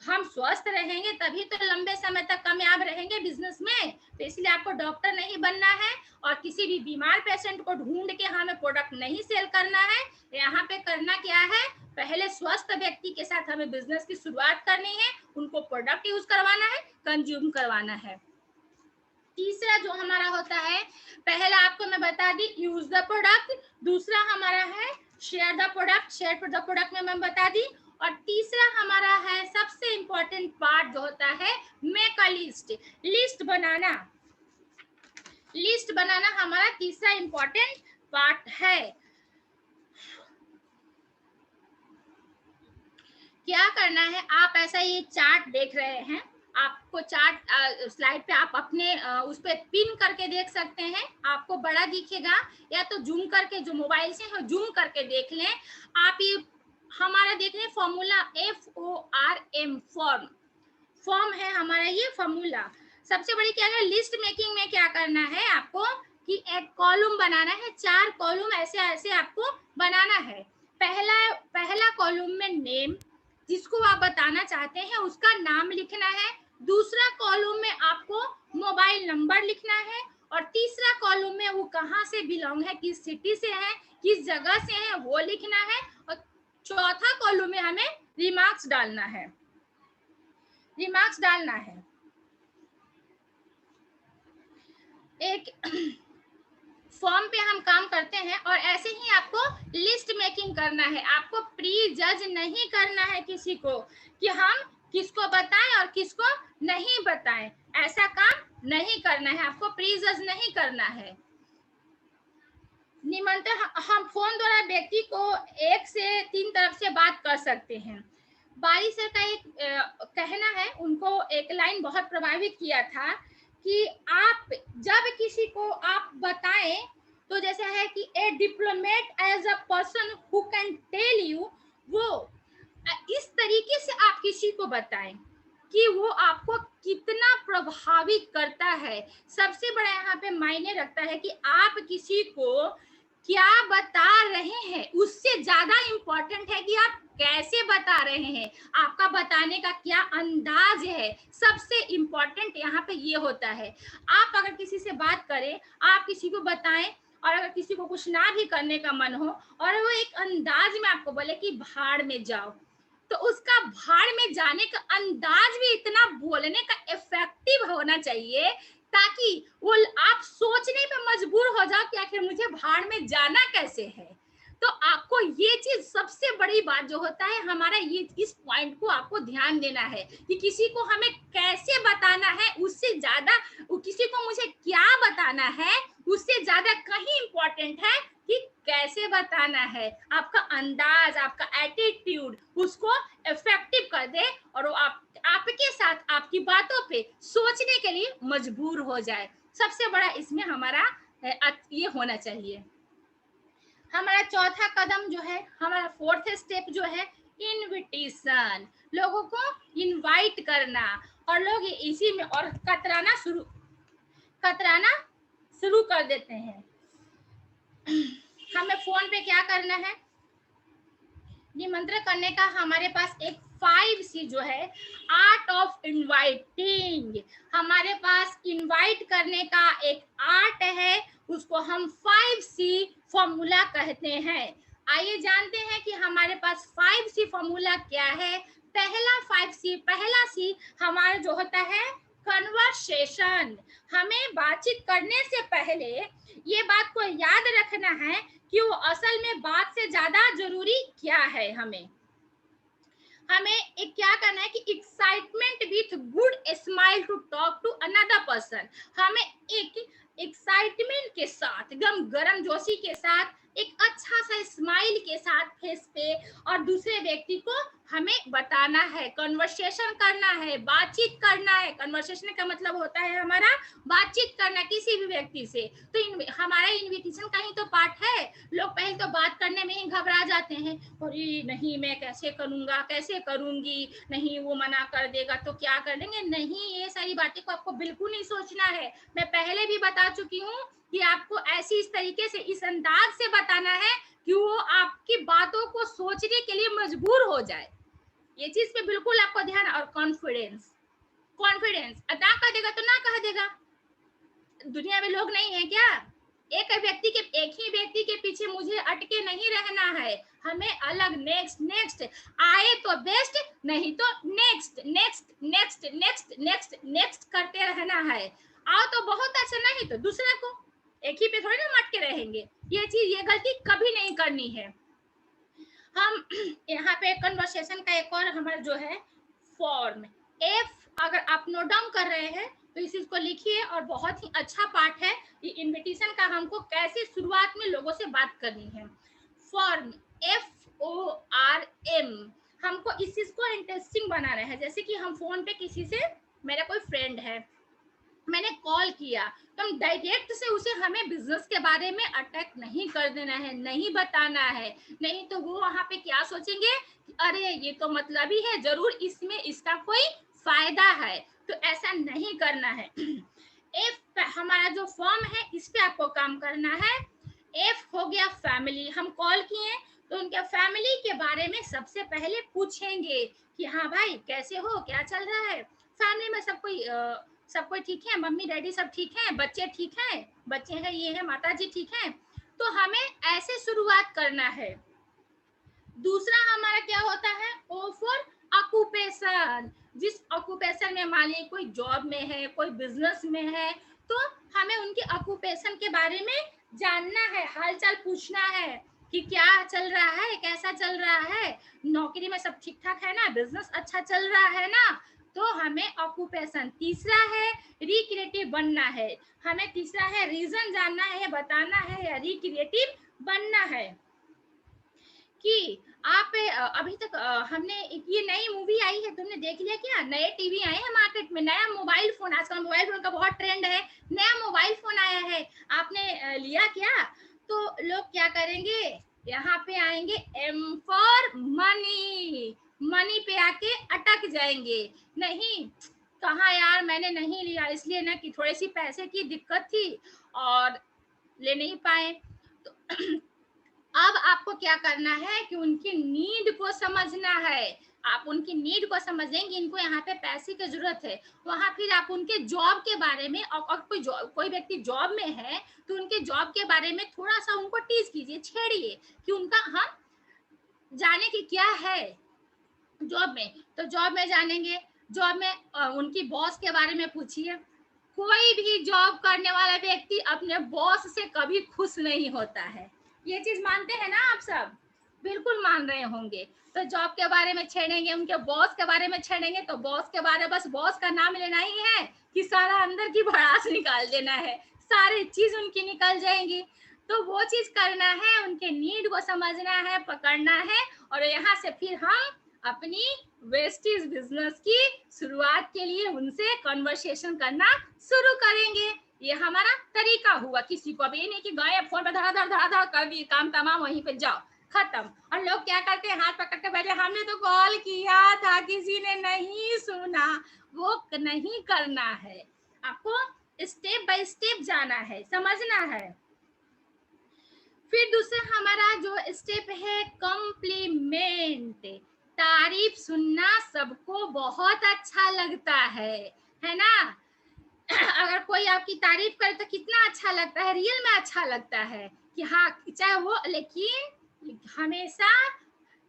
हम स्वस्थ रहेंगे तभी तो लंबे समय तक कामयाब रहेंगे बिजनेस में। तो इसलिए आपको डॉक्टर नहीं बनना है और किसी भी बीमार पेशेंट को ढूंढ के हमें प्रोडक्ट नहीं सेल करना है। यहाँ पे करना क्या है, पहले स्वस्थ व्यक्ति के साथ हमें बिजनेस की शुरुआत करनी है, उनको प्रोडक्ट यूज करवाना है, कंज्यूम करवाना है। तीसरा जो हमारा होता है, पहला आपको मैं बता दी, यूज द प्रोडक्ट। दूसरा हमारा है share the product, share the product में मैं बता दी। और तीसरा हमारा है सबसे इंपॉर्टेंट पार्ट जो होता है, मेक अ लिस्ट, लिस्ट बनाना। लिस्ट बनाना हमारा तीसरा इंपॉर्टेंट पार्ट है। क्या करना है, आप ऐसा ये चार्ट देख रहे हैं, आपको चार्ट स्लाइड पे आप अपने उस पे पिन करके देख सकते हैं, आपको बड़ा दिखेगा, या तो जूम करके, जो मोबाइल से है जूम करके देख लें आप। ये हमारा देख लें फॉर्मूला FORM, फॉर्म है हमारा ये फॉर्मूला। सबसे बड़ी क्या है, लिस्ट मेकिंग में क्या करना है आपको कि एक कॉलम बनाना है, 4 कॉलम ऐसे ऐसे आपको बनाना है। पहला कॉलम में नेम, जिसको आप बताना चाहते हैं उसका नाम लिखना है। दूसरा कॉलम में आपको मोबाइल नंबर लिखना है, और तीसरा कॉलम में वो कहाँ से बिलोंग है, किस सिटी से है, किस जगह से है, वो लिखना है। और चौथा कॉलम में हमें रिमार्क्स डालना है, रिमार्क्स डालना है। एक फॉर्म पे हम काम करते हैं और ऐसे ही आपको लिस्ट मेकिंग करना है। आपको प्री जज नहीं करना है किसी को कि हम किसको बताएं और किसको नहीं बताएं, ऐसा काम नहीं करना है, आपको प्री जज नहीं करना है। निमंत्रण, हम फोन द्वारा व्यक्ति को 1 से 3 तरफ से बात कर सकते हैं। बारी सर का एक कहना है, उनको एक लाइन बहुत प्रभावित किया था कि आप जब किसी को आप बताएं तो जैसा है कि a diplomat as a person who can tell you, वो इस तरीके से आप किसी को बताएं कि वो आपको कितना प्रभावित करता है। सबसे बड़ा यहाँ पे मायने रखता है कि आप किसी को क्या बता रहे हैं उससे ज्यादा इम्पोर्टेंट है कि आप कैसे बता रहे हैं, आपका बताने का क्या अंदाज है, सबसे इम्पोर्टेंट यहाँ पे ये होता है। आप अगर किसी से बात करें, आप किसी को बताएं, और अगर किसी को कुछ ना भी करने का मन हो और वो एक अंदाज में आपको बोले कि भाड़ में जाओ, तो उसका भाड़ में जाने का अंदाज भी इतना बोलने का इफेक्टिव होना चाहिए ताकि वो आप सोचने पे मजबूर हो जाओ कि आखिर मुझे भाड़ में जाना कैसे है। तो आपको ये चीज सबसे बड़ी बात जो होता है हमारा, ये इस पॉइंट को आपको ध्यान देना है कि किसी को हमें कैसे बताना है, उससे ज्यादा किसी को मुझे क्या बताना है उससे ज्यादा कहीं इंपॉर्टेंट है कि कैसे बताना है। आपका अंदाज, आपका एटीट्यूड उसको इफेक्टिव कर दे और वो आपके साथ आपकी बातों पे सोचने के लिए मजबूर हो जाए। सबसे बड़ा इसमें हमारा ये होना चाहिए। हमारा चौथा कदम जो है, हमारा फोर्थ स्टेप जो है, इनविटेशन, लोगों को इनवाइट करना। और लोग इसी में और कतराना शुरू कर देते हैं। हमें फोन पे क्या करना है, निमंत्रण करने का हमारे पास एक 5C जो है, आर्ट ऑफ इनवाइटिंग, हमारे पास इनवाइट करने का एक आर्ट है, उसको हम 5C फॉर्मूला कहते हैं। आइए जानते हैं कि हमारे पास 5C फॉर्मूला क्या है। पहला सी हमारा जो होता है कन्वर्सेशन। हमें बातचीत करने से पहले ये बात को याद रखना है कि वो असल में बात से ज्यादा जरूरी क्या है। हमें एक क्या करना है कि excitement with good smile to talk to another person. हमें एक एक्साइटमेंट के साथ, एकदम गर्म जोशी के साथ, एक अच्छा सा स्माइल के साथ फेस पे और दूसरे व्यक्ति को हमें बताना है, कन्वर्सेशन करना है, बातचीत करना है। कन्वर्सेशन का मतलब होता है हमारा बातचीत करना किसी भी व्यक्ति से। तो हमारा इन्विटेशन का ही तो पार्ट है। लोग पहले तो बात करने में ही घबरा जाते हैं, अरे नहीं मैं कैसे करूंगा, कैसे करूंगी, नहीं वो मना कर देगा तो क्या कर देंगे। नहीं, ये सारी बातें को आपको बिल्कुल नहीं सोचना है। मैं पहले भी बता चुकी हूँ कि आपको ऐसी इस तरीके से, इस अंदाज से बताना है कि वो आपकी बातों को सोचने के लिए मजबूर हो जाए। ये चीज पे बिल्कुल आपको ध्यान। और कॉन्फिडेंस अदा कर देगा तो ना कह देगा। दुनिया में लोग नहीं है क्या? एक ही व्यक्ति के पीछे मुझे अटके नहीं रहना है। हमें अलग नेक्स्ट आए तो बेस्ट, नहीं तो नेक्स्ट करते रहना है। आओ तो बहुत अच्छा, नहीं तो दूसरा को। एक ही पे थोड़ी ना मटके रहेंगे। ये गलती कभी नहीं करनी है। हम यहाँ पे कन्वर्सेशन का एक और हमारा जो है फॉर्म F, अगर आप नोट डाउन कर रहे हैं तो इस चीज को लिखिए। और बहुत ही अच्छा पार्ट है ये इनविटेशन का, हमको कैसे शुरुआत में लोगों से बात करनी है। फॉर्म FORM, हमको इस चीज को इंटरेस्टिंग बनाना है। जैसे कि हम फोन पे किसी से, मेरा कोई फ्रेंड है, मैंने कॉल किया, तो हम डायरेक्ट से उसे हमें बिजनेस के बारे में अटैक नहीं कर देना है, नहीं बताना है। नहीं तो वो वहां पे क्या सोचेंगे, अरे ये तो मतलब ही है, जरूर इसमें इसका कोई फायदा है। तो ऐसा नहीं करना है। F हमारा जो फॉर्म है इस पे आपको काम करना है। F हो गया फैमिली। हम कॉल किए तो उनके फैमिली के बारे में सबसे पहले पूछेंगे कि हाँ भाई कैसे हो, क्या चल रहा है, फैमिली में सब कोई ठीक है, मम्मी डैडी सब ठीक हैं, बच्चे ठीक हैं, बच्चे हैं ये है, माता जी ठीक हैं। तो हमें ऐसे शुरुआत करना है। दूसरा हमारा क्या होता है, O फॉर ऑक्यूपेशन। जिस ऑक्यूपेशन में मान लीजिए कोई जॉब में है, कोई बिजनेस में है, तो हमें उनके ऑक्यूपेशन के बारे में जानना है, हालचाल पूछना है कि क्या चल रहा है, कैसा चल रहा है, नौकरी में सब ठीक ठाक है ना, बिजनेस अच्छा चल रहा है ना। तो हमें ऑक्यूपेशन। तीसरा है रिक्रिएटिव बनना है। हमें तीसरा है रीजन जानना है, या बताना है, या रिक्रिएटिव बनना है कि आप अभी तक हमने ये नई मूवी आई है, तुमने देख लिया क्या? नए टीवी आए हैं मार्केट में, नया मोबाइल फोन, आजकल मोबाइल फोन का बहुत ट्रेंड है, नया मोबाइल फोन आया है, आपने लिया क्या? तो लोग क्या करेंगे, यहाँ पे आएंगे M फॉर मनी पे आके अटक जाएंगे। नहीं, कहाँ यार मैंने नहीं लिया, इसलिए ना कि थोड़ी सी पैसे की दिक्कत थी और ले नहीं पाए। तो अब आपको क्या करना है कि उनकी नीड को समझना है। आप उनकी नीड को समझेंगे, इनको यहाँ पे पैसे की जरूरत है, वहां फिर आप उनके जॉब के बारे में, और कोई व्यक्ति जॉब में है तो उनके जॉब के बारे में थोड़ा सा उनको टीज कीजिए, छेड़िए कि उनका हम जाने की क्या है जॉब में। तो जॉब में जानेंगे, जॉब में उनकी बॉस के बारे में पूछिए। कोई भी जॉब करने वाला व्यक्ति अपने बॉस से कभी खुश नहीं होता है, ये चीज मानते हैं ना आप सब? बिल्कुल मान रहे होंगे। तो जॉब के बारे में छेड़ेंगे, उनके बॉस के बारे में छेड़ेंगे, तो बॉस के बारे में बस बॉस का नाम लेना ही है कि सारा अंदर की भड़ास निकाल देना है, सारी चीज उनकी निकल जाएंगी। तो वो चीज करना है, उनके नीड को समझना है, पकड़ना है, और यहाँ से फिर हम अपनी वेस्टेज बिजनेस की शुरुआत के लिए उनसे कन्वर्सेशन करना शुरू करेंगे। ये हमारा तरीका हुआ। किसी को भी नहीं कि गए फोन पे धड़ा कर दी, काम तमाम, वहीं पे जाओ, खत्म। और लोग क्या करते हैं, हाथ पकड़ के बैठे, हमने तो कॉल किया था, किसी ने नहीं सुना। वो नहीं करना है, आपको स्टेप बाय स्टेप जाना है, समझना है। फिर दूसरा हमारा जो स्टेप है, कॉम्प्लीमेंट। तारीफ सुनना सबको बहुत अच्छा लगता है ना? अगर कोई आपकी तारीफ करे तो कितना अच्छा लगता है, रियल में अच्छा लगता है कि हाँ, चाहे वो, लेकिन हमेशा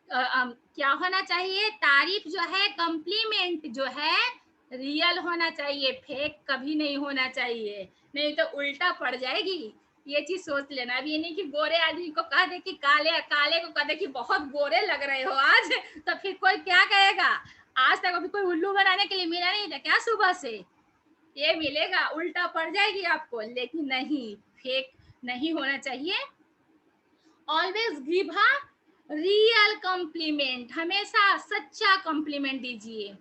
क्या होना चाहिए, तारीफ जो है, कॉम्प्लीमेंट जो है, रियल होना चाहिए, फेक कभी नहीं होना चाहिए, नहीं तो उल्टा पड़ जाएगी। ये चीज सोच लेना। अब ये नहीं कि गोरे आदमी को कह दे कि काले काले को कह दे कि बहुत गोरे लग रहे हो आज, तो फिर कोई क्या कहेगा? आज तक अभी कोई उल्लू बनाने के लिए मिला नहीं था क्या सुबह से? ये मिलेगा, उल्टा पड़ जाएगी आपको। लेकिन नहीं, फेक नहीं होना चाहिए। Always give a real compliment, हमेशा सच्चा कॉम्प्लीमेंट दीजिए।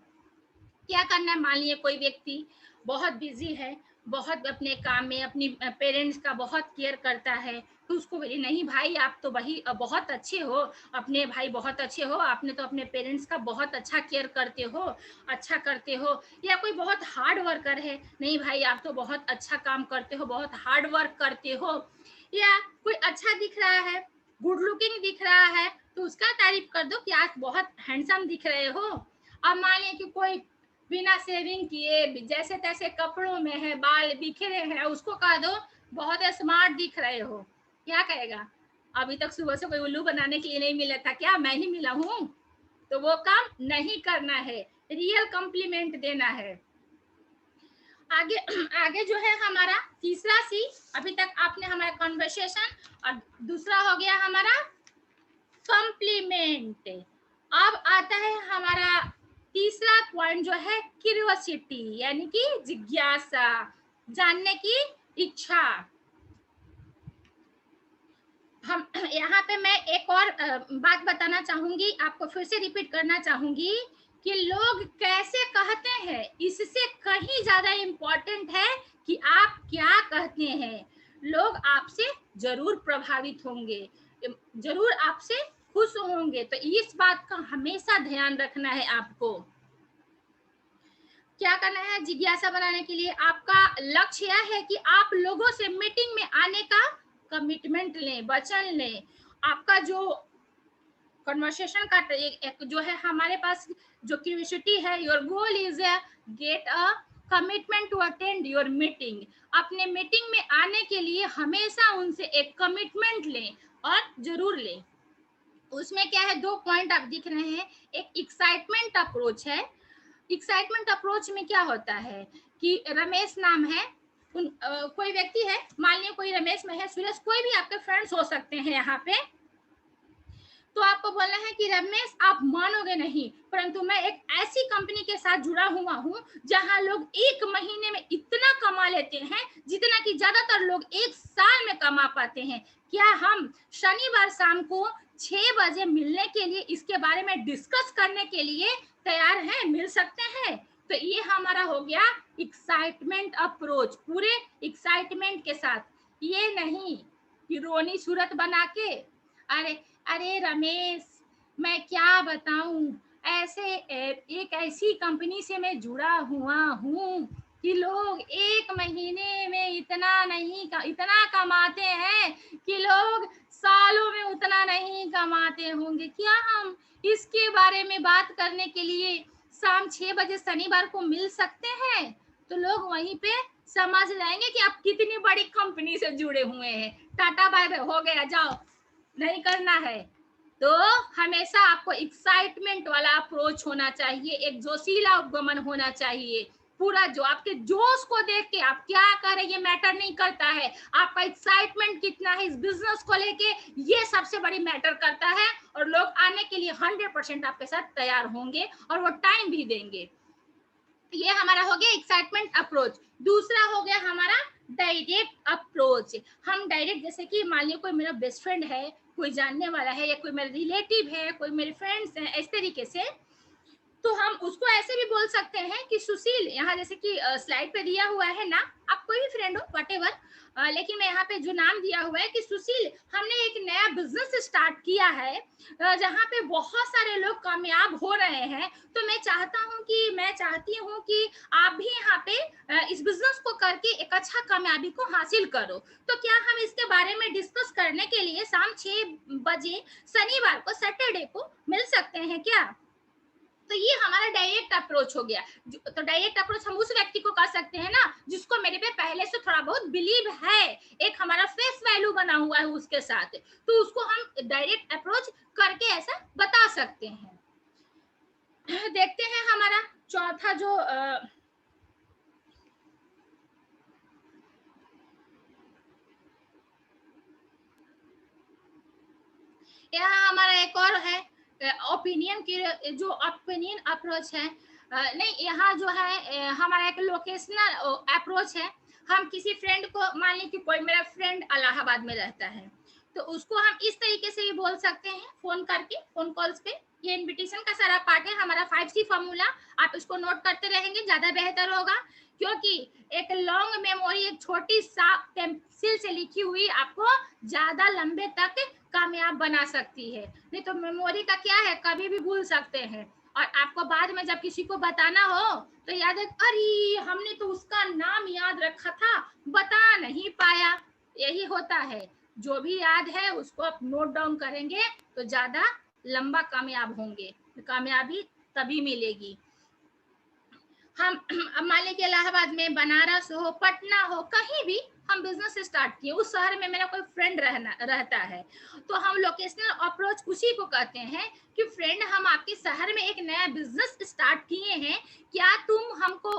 क्या करना है, मान लीजिए कोई व्यक्ति बहुत बिजी है, बहुत अपने काम में, अपनी पेरेंट्स का बहुत केयर करता है, तो उसको बोलिए, नहीं भाई आप तो वही बहुत अच्छे हो, अपने भाई बहुत अच्छे हो, आपने तो अपने पेरेंट्स का बहुत अच्छा केयर करते हो, अच्छा करते हो। या कोई बहुत हार्ड वर्कर है, नहीं भाई आप तो बहुत अच्छा काम करते हो, बहुत हार्ड वर्क करते हो। या कोई अच्छा दिख रहा है, गुड लुकिंग दिख रहा है, तो उसका तारीफ कर दो कि आज बहुत हैंडसम दिख रहे हो। अब मान लीजिए कि कोई बिना शेविंग किए जैसे तैसे कपड़ों में है, बाल बिखरे हैं, उसको कह दो बहुत स्मार्ट दिख रहे हो। क्या कहेगा? अभी तक सुबह से कोई उल्लू बनाने के लिए नहीं मिला था क्या? मैं ही मिला हूँ। तो वो काम नहीं करना है, रियल कॉम्प्लीमेंट देना है। आगे आगे जो है हमारा तीसरा सी, अभी तक आपने हमारा कॉन्वर्सेशन, और दूसरा हो गया हमारा कॉम्प्लीमेंट। अब आता है हमारा तीसरा पॉइंट जो है, क्यूरियोसिटी, यानी कि जिज्ञासा, जानने की इच्छा। हम यहाँ पे मैं एक और बात बताना चाहूंगी, आपको फिर से रिपीट करना चाहूंगी कि लोग कैसे कहते हैं, इससे कहीं ज्यादा इम्पोर्टेंट है कि आप क्या कहते हैं। लोग आपसे जरूर प्रभावित होंगे, जरूर आपसे खुश होंगे, तो इस बात का हमेशा ध्यान रखना है। आपको क्या करना है, जिज्ञासा बनाने के लिए आपका लक्ष्य यह है कि आप लोगों से मीटिंग में आने का कमिटमेंट लें, वचन लें। आपका जो कन्वर्सेशन का एक जो है हमारे पास जो क्यूरियोसिटी है, your goal is get a commitment to attend your meeting. अपने मीटिंग में आने के लिए हमेशा उनसे एक कमिटमेंट लें, और जरूर लें। उसमें क्या है, 2 पॉइंट आप दिख रहे हैं। एक एक्साइटमेंट अप्रोच है। एक्साइटमेंट अप्रोच में क्या होता है कि रमेश नाम है, कोई व्यक्ति है, मान लीजिए कोई रमेश में है, सुरेश, कोई भी आपके फ्रेंड्स हो सकते हैं यहाँ पे। तो आपको बोलना है कि रमेश आप मानोगे नहीं, परंतु मैं एक ऐसी कंपनी के साथ जुड़ा हुआ हूँ जहां लोग 1 महीने में इतना कमा लेते हैं जितना कि ज्यादातर लोग 1 साल में कमा पाते हैं। क्या हम शनिवार शाम को 6 बजे मिलने के लिए, इसके बारे में डिस्कस करने के लिए तैयार हैं? मिल सकते हैं? तो ये हमारा हो गया एक्साइटमेंट अप्रोच, पूरे एक्साइटमेंट के साथ। ये नहीं कि रोनी सूरत बना के, अरे अरे रमेश मैं क्या बताऊं, ऐसे एक ऐसी कंपनी से मैं जुड़ा हुआ हूँ कि लोग 1 महीने में इतना नहीं इतना कमाते हैं कि लोग सालों में उतना नहीं कमाते होंगे। क्या हम इसके बारे में बात करने के लिए शाम 6 बजे शनिवार को मिल सकते हैं? तो लोग वहीं पे समझ जाएंगे कि आप कितनी बड़ी कंपनी से जुड़े हुए हैं। टाटा बाय बाय, हो गया, जाओ, नहीं करना है। तो हमेशा आपको एक्साइटमेंट वाला अप्रोच होना चाहिए, एक जोशीला उद्गमन होना चाहिए। पूरा जो आपके जोश को देख के आप क्या कर रहे हैं ये मैटर नहीं करता है, आपका एक्साइटमेंट कितना है इस बिजनेस को लेके, ये सबसे बड़ी मैटर करता है। और लोग आने के लिए 100% आपके साथ तैयार होंगे और वो टाइम भी देंगे। ये हमारा हो गया एक्साइटमेंट अप्रोच। दूसरा हो गया हमारा डायरेक्ट अप्रोच। हम डायरेक्ट, जैसे कि मान लीजिए कोई मेरा बेस्ट फ्रेंड है, कोई जानने वाला है, या कोई मेरा रिलेटिव है, कोई मेरे फ्रेंड्स हैं, इस तरीके से, तो हम उसको ऐसे भी बोल सकते हैं कि सुशील, यहाँ जैसे कि स्लाइड पे दिया हुआ है ना, आप कोई भी फ्रेंड हो व्हाटएवर, लेकिन मैं यहाँ पे जो नाम दिया हुआ है कि सुशील, हमने एक नया बिजनेस स्टार्ट किया है जहाँ पे बहुत सारे लोग कामयाब हो रहे हैं, तो मैं चाहती हूँ कि आप भी यहाँ पे इस बिजनेस को करके एक अच्छा कामयाबी को हासिल करो। तो क्या हम इसके बारे में डिस्कस करने के लिए शाम 6 बजे शनिवार को, सैटरडे को मिल सकते हैं क्या? तो ये हमारा डायरेक्ट अप्रोच हो गया। तो डायरेक्ट अप्रोच हम उस व्यक्ति को कर सकते हैं ना जिसको मेरे पे पहले से थोड़ा बहुत बिलीव है, एक हमारा फेस वैल्यू बना हुआ है उसके साथ, तो उसको हम डायरेक्ट अप्रोच करके ऐसा बता सकते हैं। देखते हैं हमारा चौथा जो यहाँ हमारा एक और है ओपिनियन की, जो ओपिनियन अप्रोच है। नहीं, यहाँ जो है हमारा एक लोकेशनल अप्रोच है। हम किसी फ्रेंड को, मान लीजिए कि कोई मेरा फ्रेंड इलाहाबाद में रहता है, तो उसको हम इस तरीके से भी बोल सकते हैं फोन करके, फोन कॉल्स पे। ये इनविटेशन का सारा पार्ट है हमारा 5C फॉर्मूला, आप इसको नोट करते रहेंगे ज्यादा बेहतर होगा, क्योंकि एक लॉन्ग मेमोरी एक छोटी सा पेंसिल से लिखी हुई आपको ज्यादा लंबे तक कामयाब बना सकती है। नहीं तो मेमोरी का क्या है, कभी भी भूल सकते हैं, और आपको बाद में जब किसी को बताना हो तो याद है, अरे हमने तो उसका नाम याद रखा था, बता नहीं पाया। यही होता है, जो भी याद है उसको आप नोट डाउन करेंगे तो ज्यादा लंबा कामयाब होंगे, कामयाबी तभी मिलेगी। हम मान लीजिए इलाहाबाद में, बनारस हो, पटना हो, कहीं भी हम बिजनेस स्टार्ट किए, उस शहर में मेरा कोई फ्रेंड रहता है, तो हम लोकेशनल अप्रोच उसी को कहते हैं कि फ्रेंड, हम आपके शहर में एक नया बिजनेस स्टार्ट किए हैं, क्या तुम हमको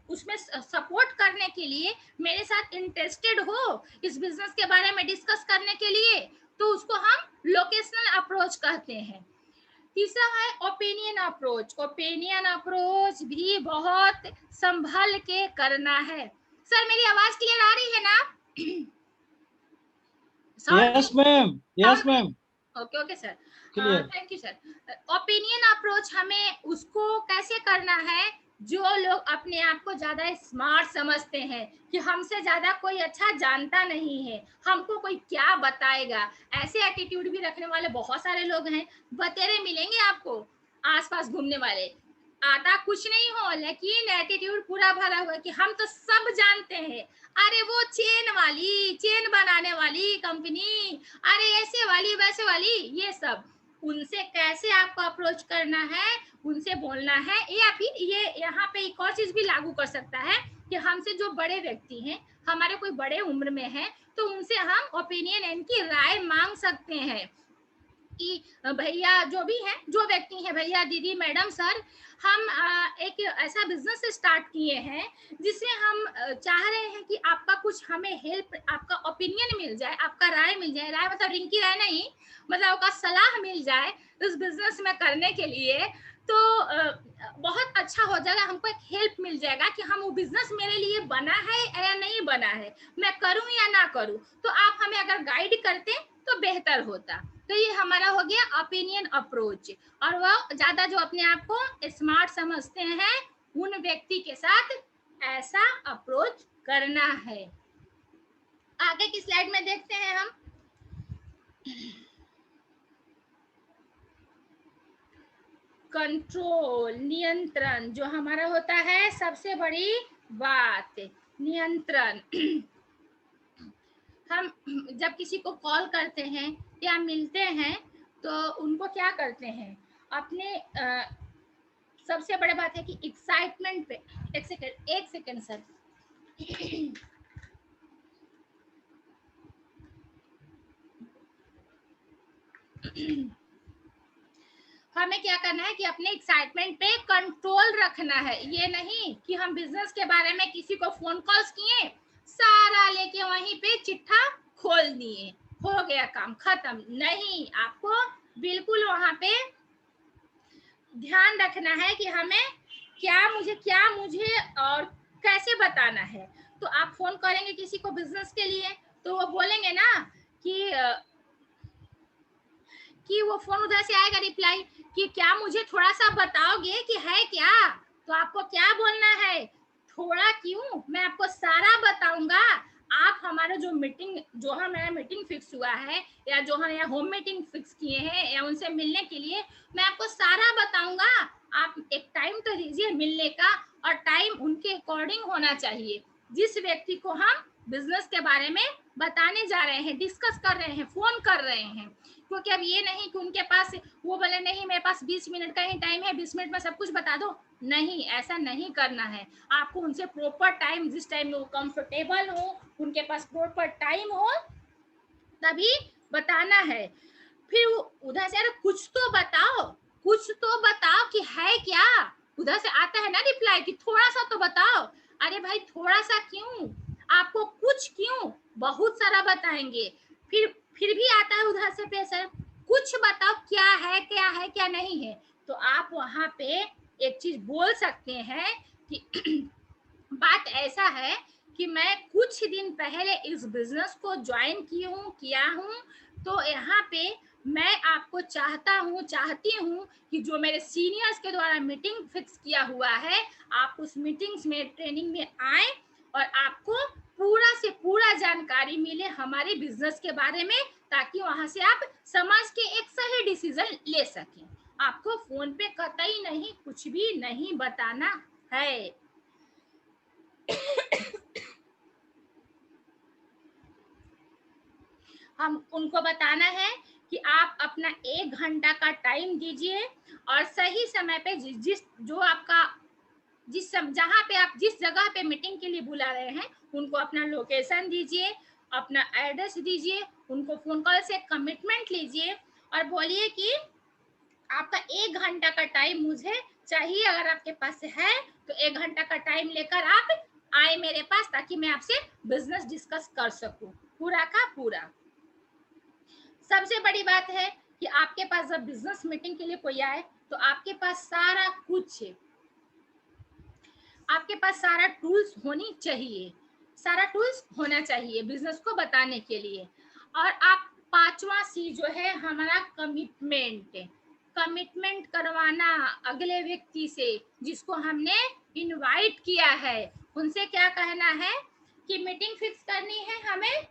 उसमें सपोर्ट करने के लिए मेरे साथ इंटरेस्टेड हो, इस बिजनेस के बारे में डिस्कस करने के लिए? तो उसको हम लोकेशनल अप्रोच कहते हैं। तीसरा है ओपिनियन अप्रोच। ओपिनियन अप्रोच भी बहुत संभल के करना है। सर मेरी आवाज क्लियर आ रही है ना?
Yes ma'am, yes ma'am,
okay okay sir,
clear.
Thank you sir. Opinion approach हमें उसको कैसे करना है, जो लोग अपने आप को ज्यादा स्मार्ट समझते हैं कि हमसे ज्यादा कोई अच्छा जानता नहीं है, हमको कोई क्या बताएगा, ऐसे एटीट्यूड भी रखने वाले बहुत सारे लोग हैं, बतेरे मिलेंगे आपको आसपास घूमने वाले, आता कुछ नहीं हो लेकिन एटीट्यूड पूरा भरा हुआ कि हम तो सब जानते हैं, अरे वो चेन बनाने वाली कंपनी, अरे ऐसे वाली वैसे वाली, ये सब। उनसे कैसे आपको अप्रोच करना है, उनसे बोलना है, या फिर ये यहाँ पे एक और चीज भी लागू कर सकता है कि हमसे जो बड़े व्यक्ति हैं, हमारे कोई बड़े उम्र में हैं, तो उनसे हम ओपिनियन, इनकी राय मांग सकते हैं कि भैया, जो भी है, जो व्यक्ति है, भैया दीदी मैडम सर, हम एक ऐसा बिजनेस स्टार्ट किए हैं जिसमें हम चाह रहे हैं कि आपका कुछ हमें हेल्प, आपका ओपिनियन मिल जाए, आपका राय मिल जाए, राय मतलब रिंकी राय नहीं, मतलब आपका सलाह मिल जाए इस बिजनेस में करने के लिए, तो बहुत अच्छा हो जाएगा, हमको एक हेल्प मिल जाएगा कि हम वो बिजनेस मेरे लिए बना है या नहीं बना है, मैं करूं या ना करूं, तो आप हमें अगर गाइड करते तो बेहतर होता। तो ये हमारा हो गया ओपिनियन अप्रोच, और वो ज्यादा जो अपने आप को स्मार्ट समझते हैं उन व्यक्ति के साथ ऐसा अप्रोच करना है। आगे की स्लाइड में देखते हैं हम। कंट्रोल, नियंत्रण, जो हमारा होता है सबसे बड़ी बात, नियंत्रण। हम जब किसी को कॉल करते हैं या मिलते हैं तो उनको क्या करते हैं, अपने सबसे बड़ी बात है कि एक्साइटमेंट पे, एक सेकेंड सर, हमें क्या करना है कि अपने एक्साइटमेंट पे कंट्रोल रखना है। ये नहीं कि हम बिजनेस के बारे में किसी को फोन कॉल्स किए, सारा लेके वहीं पे चिट्ठा खोल दिए, हो गया काम खत्म। नहीं, आपको बिल्कुल वहां पे ध्यान रखना है कि हमें क्या मुझे और कैसे बताना है। तो आप फोन करेंगे किसी को बिजनेस के लिए तो वो बोलेंगे ना कि वो फोन उधर से आएगा रिप्लाई कि क्या मुझे थोड़ा सा बताओगे कि है क्या, तो आपको क्या बोलना है, थोड़ा क्यों, मैं आपको सारा बताऊंगा। आप हमारा जो हमारा मीटिंग फिक्स हुआ है या जो हम यहाँ होम मीटिंग फिक्स किए हैं या उनसे मिलने के लिए, मैं आपको सारा बताऊंगा। आप एक टाइम तो दीजिए मिलने का, और टाइम उनके अकॉर्डिंग होना चाहिए जिस व्यक्ति को हम बिजनेस के बारे में बताने जा रहे हैं, डिस्कस कर रहे हैं, फोन कर रहे हैं। क्योंकि अब ये नहीं कि उनके पास वो बोले नहीं मेरे पास 20 मिनट का ही टाइम है, 20 मिनट में सब कुछ बता दो। नहीं, ऐसा नहीं करना है। आपको उनसे प्रॉपर टाइम, जिस टाइम में वो कंफर्टेबल हो, उनके पास प्रॉपर टाइम हो, तभी बताना है। फिर उधर से अरे कुछ तो बताओ कि है क्या, उधर से आता है ना रिप्लाई कि थोड़ा सा तो बताओ। अरे भाई थोड़ा सा क्यों, आपको कुछ क्यों, बहुत सारा बताएंगे। फिर भी आता है उधर से प्रेशर, कुछ बताओ क्या नहीं है। तो आप वहां पे एक चीज बोल सकते हैं कि बात ऐसा है कि मैं कुछ दिन पहले इस बिजनेस को ज्वाइन किया हूँ, तो यहाँ पे मैं आपको चाहती हूँ कि जो मेरे सीनियर्स के द्वारा मीटिंग फिक्स किया हुआ है, आप उस मीटिंग्स में, ट्रेनिंग में आए और आपको पूरा से पूरा जानकारी मिले हमारे बिजनेस के बारे में, ताकि वहां से आप समझ के एक सही डिसीजन ले सकें। आपको फोन पे कतई नहीं कुछ भी नहीं बताना है। हम उनको बताना है कि आप अपना 1 घंटा का टाइम दीजिए और सही समय पे जहाँ पे आप जिस जगह पे मीटिंग के लिए बुला रहे हैं उनको अपना लोकेशन दीजिए, अपना एड्रेस दीजिए, उनको फोन कॉल से कमिटमेंट लीजिए और बोलिए कि आपका 1 घंटा का टाइम मुझे चाहिए। अगर आपके पास है तो 1 घंटा का टाइम लेकर आप आए मेरे पास, ताकि मैं आपसे बिजनेस डिस्कस कर सकूं पूरा का पूरा। सबसे बड़ी बात है कि आपके पास जब बिजनेस मीटिंग के लिए कोई आए तो आपके पास सारा कुछ है, आपके पास सारा टूल्स होना चाहिए बिजनेस को बताने के लिए। और आप 5वां सी जो है हमारा कमिटमेंट करवाना अगले व्यक्ति से जिसको हमने इनवाइट किया है। उनसे क्या कहना है कि मीटिंग फिक्स करनी है हमें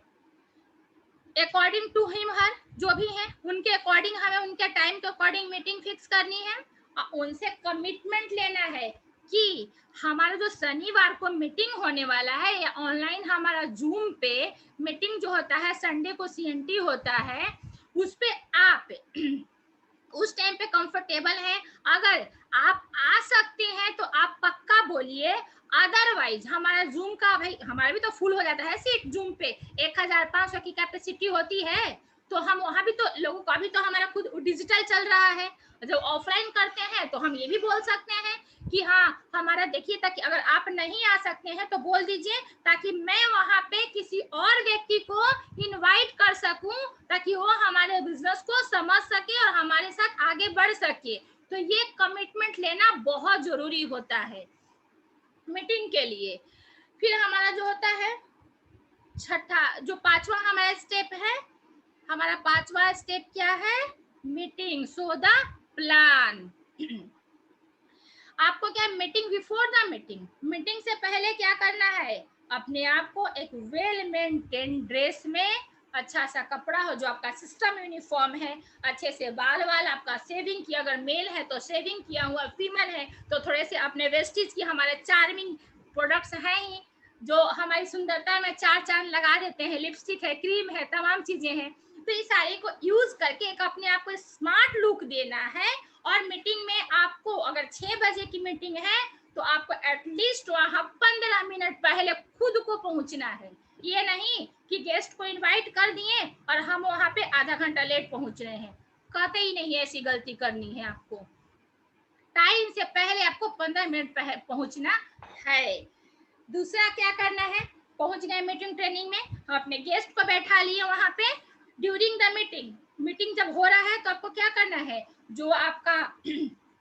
अकॉर्डिंग टू हिम हर, जो भी है उनके अकॉर्डिंग, हमें उनके टाइम के अकॉर्डिंग मीटिंग फिक्स करनी है और उनसे कमिटमेंट लेना है कि हमारा जो शनिवार को मीटिंग होने वाला है या ऑनलाइन हमारा जूम पे मीटिंग जो होता है, संडे को CNT होता है, उस पे आप उस टाइम पे कंफर्टेबल है। अगर आप आ सकते हैं तो आप पक्का बोलिए, अदरवाइज हमारा जूम का भाई हमारा भी तो फुल हो जाता है सीट, जूम पे 1500 की कैपेसिटी होती है, तो हम वहां भी तो लोगों का भी तो हमारा खुद डिजिटल चल रहा है। जब ऑफलाइन करते हैं तो हम ये भी बोल सकते हैं कि हाँ हमारा देखिए, ताकि अगर आप नहीं आ सकते हैं तो बोल दीजिए, ताकि मैं वहां पे किसी और व्यक्ति को इनवाइट कर सकूं, ताकि वो हमारे बिजनेस को समझ सके और हमारे साथ आगे बढ़ सके। तो ये कमिटमेंट लेना बहुत जरूरी होता है मीटिंग के लिए। फिर हमारा जो होता है छठा, जो 5वां हमारा स्टेप है, हमारा 5वां स्टेप क्या है, मीटिंग सो द प्लान। आपको क्या मीटिंग बिफोर द मीटिंग से पहले क्या करना है, अपने आप को एक वेल मेंटेन ड्रेस में, अच्छा सा कपड़ा हो जो आपका सिस्टम यूनिफॉर्म है, अच्छे से बाल आपका सेविंग किया, अगर मेल है तो सेविंग किया हुआ, फीमेल है तो थोड़े से अपने वेस्टेज की, हमारे चार्मिंग प्रोडक्ट्स हैं ही जो हमारी सुंदरता में चार चांद लगा देते हैं, लिपस्टिक है, क्रीम है, तमाम चीजें हैं। तो इस सारे को यूज करके एक अपने आप को स्मार्ट लुक देना है। और मीटिंग में आपको अगर 6 बजे की मीटिंग है तो आपको एटलीस्ट वहां 15 मिनट पहले खुद को पहुंचना है। ये नहीं कि गेस्ट को इनवाइट कर दिए और हम वहां पे आधा घंटा लेट पहुंच रहे हैं। कतई नहीं ऐसी गलती करनी है आपको। टाइम से पहले आपको 15 मिनट पहले पहुंचना है। दूसरा क्या करना है, पहुंच गए मीटिंग ट्रेनिंग में, हम अपने गेस्ट को बैठा लिए वहां पे। ड्यूरिंग द मीटिंग, मीटिंग जब हो रहा है तो आपको क्या करना है, जो आपका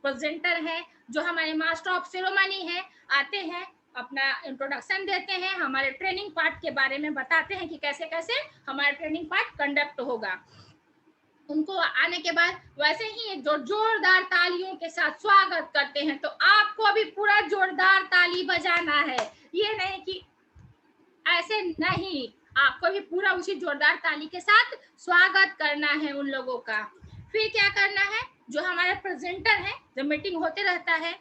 प्रेजेंटर है, जो हमारे मास्टर ऑफ सेरेमनी है, आते हैं, अपना इंट्रोडक्शन देते हैं, हमारे ट्रेनिंग पार्ट के बारे में बताते हैं कि कैसे कैसे हमारा ट्रेनिंग पार्ट कंडक्ट होगा। उनको आने के बाद वैसे ही जो जोरदार तालियों के साथ स्वागत करते हैं, तो आपको भी पूरा जोरदार ताली बजाना है। ये नहीं कि ऐसे नहीं, आपको भी पूरा उसी जोरदार ताली के साथ स्वागत करना है उन लोगों का। फिर क्या करना है, जो हमारा प्रेजेंटर है, जो मीटिंग होते रहता है,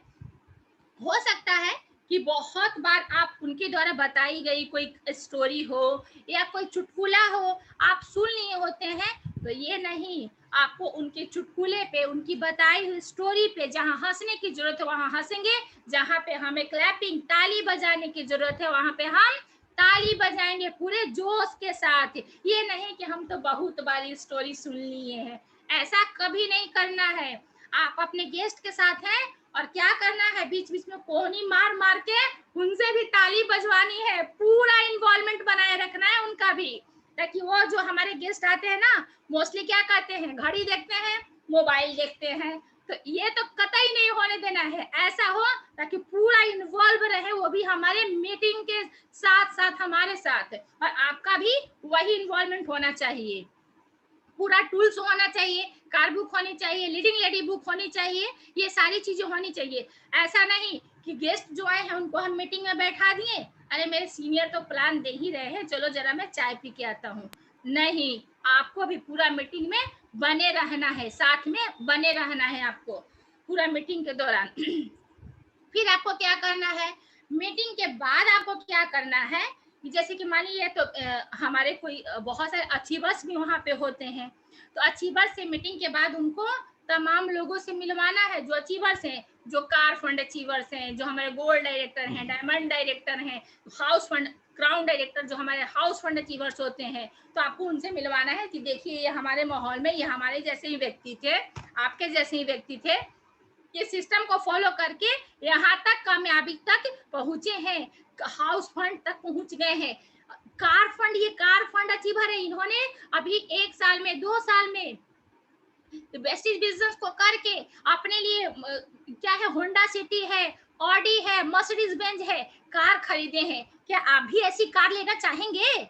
हो सकता है कि बहुत बार आप उनके द्वारा बताई गई कोई स्टोरी हो या कोई चुटकुला हो, आप सुन लिए होते हैं। तो ये नहीं, आपको उनके चुटकुले पे, उनकी बताई हुई स्टोरी पे जहां हंसने की जरूरत है वहां हंसेंगे, जहां पे हमें क्लैपिंग ताली बजाने की जरूरत है वहां पे हम ताली बजाएंगे पूरे जोश के साथ। ये नहीं कि हम तो बहुत बार स्टोरी सुन लिए हैं, ऐसा कभी नहीं करना है। आप अपने गेस्ट के साथ हैं और क्या करना है, बीच बीच में कोहनी मार मार के उनसे भी ताली बजवानी है, पूरा इन्वॉल्वमेंट बनाए रखना है उनका भी। ताकि वो जो हमारे गेस्ट आते हैं ना, मोस्टली क्या करते हैं, घड़ी देखते हैं, मोबाइल देखते हैं, तो ये तो कतई नहीं होने देना है। ऐसा हो ताकि पूरा इन्वॉल्व रहे वो भी हमारे मीटिंग के साथ साथ हमारे साथ, और आपका भी वही इन्वॉल्वमेंट होना चाहिए। पूरा टूल्स होना चाहिए, कार बुक होनी चाहिए, लीडिंग लेडी बुक होनी चाहिए, ये सारी चीजें होनी चाहिए। ऐसा नहीं कि गेस्ट जो आए हैं उनको हम मीटिंग में बैठा दिए, अरे मेरे सीनियर तो प्लान दे ही रहे हैं, चलो जरा मैं चाय पी के आता हूँ। नहीं, आपको भी पूरा मीटिंग में बने रहना है, साथ में बने रहना है आपको पूरा मीटिंग के दौरान। फिर आपको क्या करना है, मीटिंग के बाद आपको क्या करना है, जैसे कि मान लीजिए तो हमारे कोई बहुत सारे अचीवर्स भी वहाँ पे होते हैं, तो अचीवर्स से मीटिंग के बाद उनको तमाम लोगों से मिलवाना है, जो अचीवर्स हैं, जो कार फंड अचीवर्स हैं, जो हमारे गोल्ड डायरेक्टर हैं, डायमंड डायरेक्टर हैं, हाउस फंड क्राउन डायरेक्टर जो हमारे हाउस फंड अचीवर्स होते हैं, तो आपको उनसे मिलवाना है कि देखिए ये हमारे माहौल में ये हमारे जैसे ही व्यक्ति थे, आपके जैसे ही व्यक्ति थे, ये सिस्टम को फॉलो करके यहाँ तक कामयाबी तक पहुंचे हैं, हाउस फंड तक पहुंच गए हैं। कार फंड, ये कार फंड अचीवर है, इन्होंने अभी 1 साल में 2 साल में वेस्टेज बिजनेस को करके अपने लिए क्या है, होंडा सिटी है, ऑडी है, मर्सिडीज बेंज है, कार खरीदे हैं। क्या आप भी ऐसी कार लेना चाहेंगे?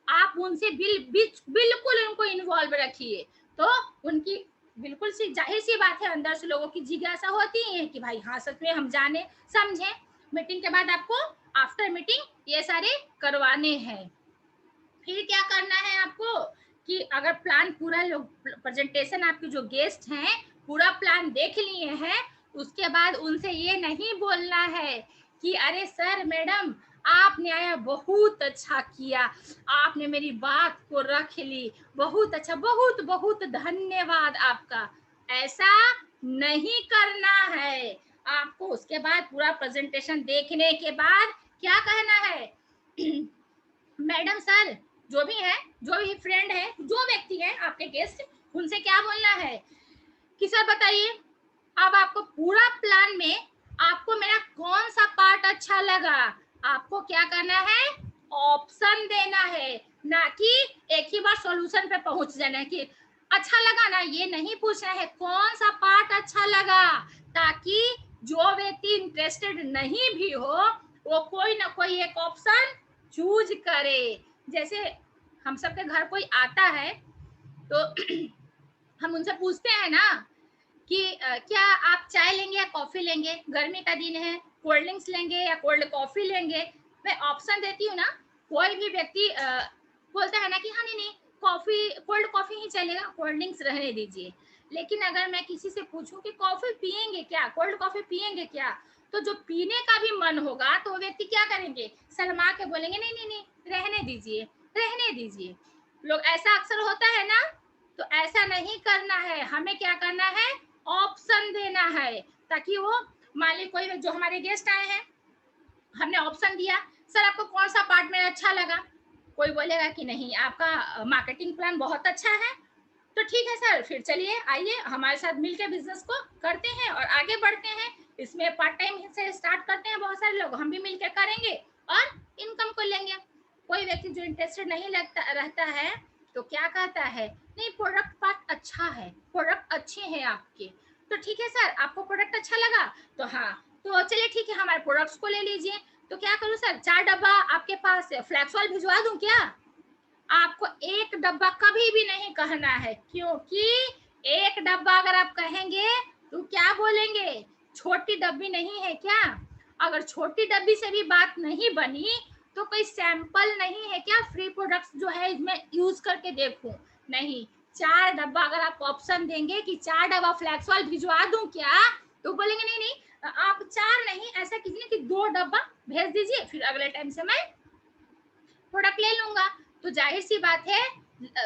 आप उनसे बिल्कुल उनको इन्वॉल्व रखिए, तो उनकी बिल्कुल सी जाहिर सी बात है, अंदर से लोगों की जिज्ञासा होती है कि भाई हाँ सच में हम जाने समझे। मीटिंग के बाद आपको आफ्टर मीटिंग ये सारे करवाने हैं। फिर क्या करना है आपको कि अगर प्लान पूरा लोग प्रेजेंटेशन, आपके जो गेस्ट हैं पूरा प्लान देख लिए हैं, उसके बाद उनसे ये नहीं बोलना है कि अरे सर मैडम आपने आया बहुत अच्छा किया, आपने मेरी बात को रख ली, बहुत अच्छा, बहुत बहुत धन्यवाद आपका। ऐसा नहीं करना है आपको। उसके बाद पूरा प्रेजेंटेशन देखने के बाद क्या कहना है, मैडम सर जो भी है, जो भी फ्रेंड है, जो व्यक्ति है आपके गेस्ट, उनसे क्या बोलना है कि सर बताइए अब आपको पूरा प्लान में आपको मेरा कौन सा पार्ट अच्छा लगा। आपको क्या करना है, ऑप्शन देना है, ना कि एक ही बार सॉल्यूशन पे पहुंच जाना है कि अच्छा लगा ना, ये नहीं पूछना है कौन सा पार्ट अच्छा लगा, ताकि जो व्यक्ति इंटरेस्टेड नहीं भी हो वो कोई ना कोई एक ऑप्शन चूज करे। जैसे हम सबके घर कोई आता है तो हम उनसे पूछते हैं ना कि क्या आप चाय लेंगे या कॉफी लेंगे, गर्मी का दिन है, कोल्ड ड्रिंक्स लेंगे या कोल्ड कॉफी लेंगे। मैं ऑप्शन देती हूँ ना, कोई भी व्यक्ति बोलता है ना कि हाँ नहीं कॉफी, कोल्ड कॉफी ही चलेगा, कोल्ड ड्रिंक्स रहने दीजिए। लेकिन अगर मैं किसी से पूछूं कि कॉफी पियेंगे क्या, कोल्ड कॉफी पियेंगे क्या, तो जो पीने का भी मन होगा तो वो व्यक्ति क्या करेंगे, शर्मा के बोलेंगे नहीं नहीं नहीं, रहने दीजिए, रहने दीजिए। लोग ऐसा अक्सर होता है ना, तो ऐसा नहीं करना है। हमें क्या करना है, ऑप्शन देना है, ताकि वो मान ली कोई जो हमारे गेस्ट आए हैं, हमने ऑप्शन दिया, सर आपको कौन सा पार्ट में अच्छा लगा, कोई बोलेगा कि नहीं आपका मार्केटिंग प्लान बहुत अच्छा है, तो ठीक है सर, फिर चलिए आइए हमारे साथ मिलकर बिजनेस को करते हैं और आगे बढ़ते हैं। इसमें पार्ट टाइम से स्टार्ट करते हैं, बहुत सारे लोग, हम भी मिलकर करेंगे और इनकम को लेंगे। कोई व्यक्ति जो इंटरेस्टेड नहीं रहता है तो क्या कहता है, नहीं प्रोडक्ट पार्ट अच्छा है, प्रोडक्ट अच्छे हैं आपके, तो ठीक है सर आपको प्रोडक्ट अच्छा लगा, तो हाँ तो चलिए ठीक है हमारे प्रोडक्ट्स को ले लीजिए। तो क्या करूँ सर, 4 डब्बा आपके पास फ्लैक्स ऑयल भिजवा दूं क्या? आपको 1 डब्बा कभी भी नहीं कहना है, क्योंकि 1 डब्बा अगर आप कहेंगे तो क्या बोलेंगे, छोटी डब्बी नहीं है क्या? अगर छोटी डब्बी से भी बात नहीं बनी तो कोई सैंपल नहीं है क्या, फ्री प्रोडक्ट्स जो है इसमें यूज करके देखूं? नहीं, 4 डब्बा अगर आप ऑप्शन देंगे कि 4 डब्बा फ्लैक्स ऑयल भिजवा दूं क्या, तो बोलेंगे नहीं नहीं आप 4 नहीं, ऐसा कीजिए कि 2 डब्बा भेज दीजिए, फिर अगले टाइम से मैं प्रोडक्ट ले लूंगा। तो जाहिर सी बात है,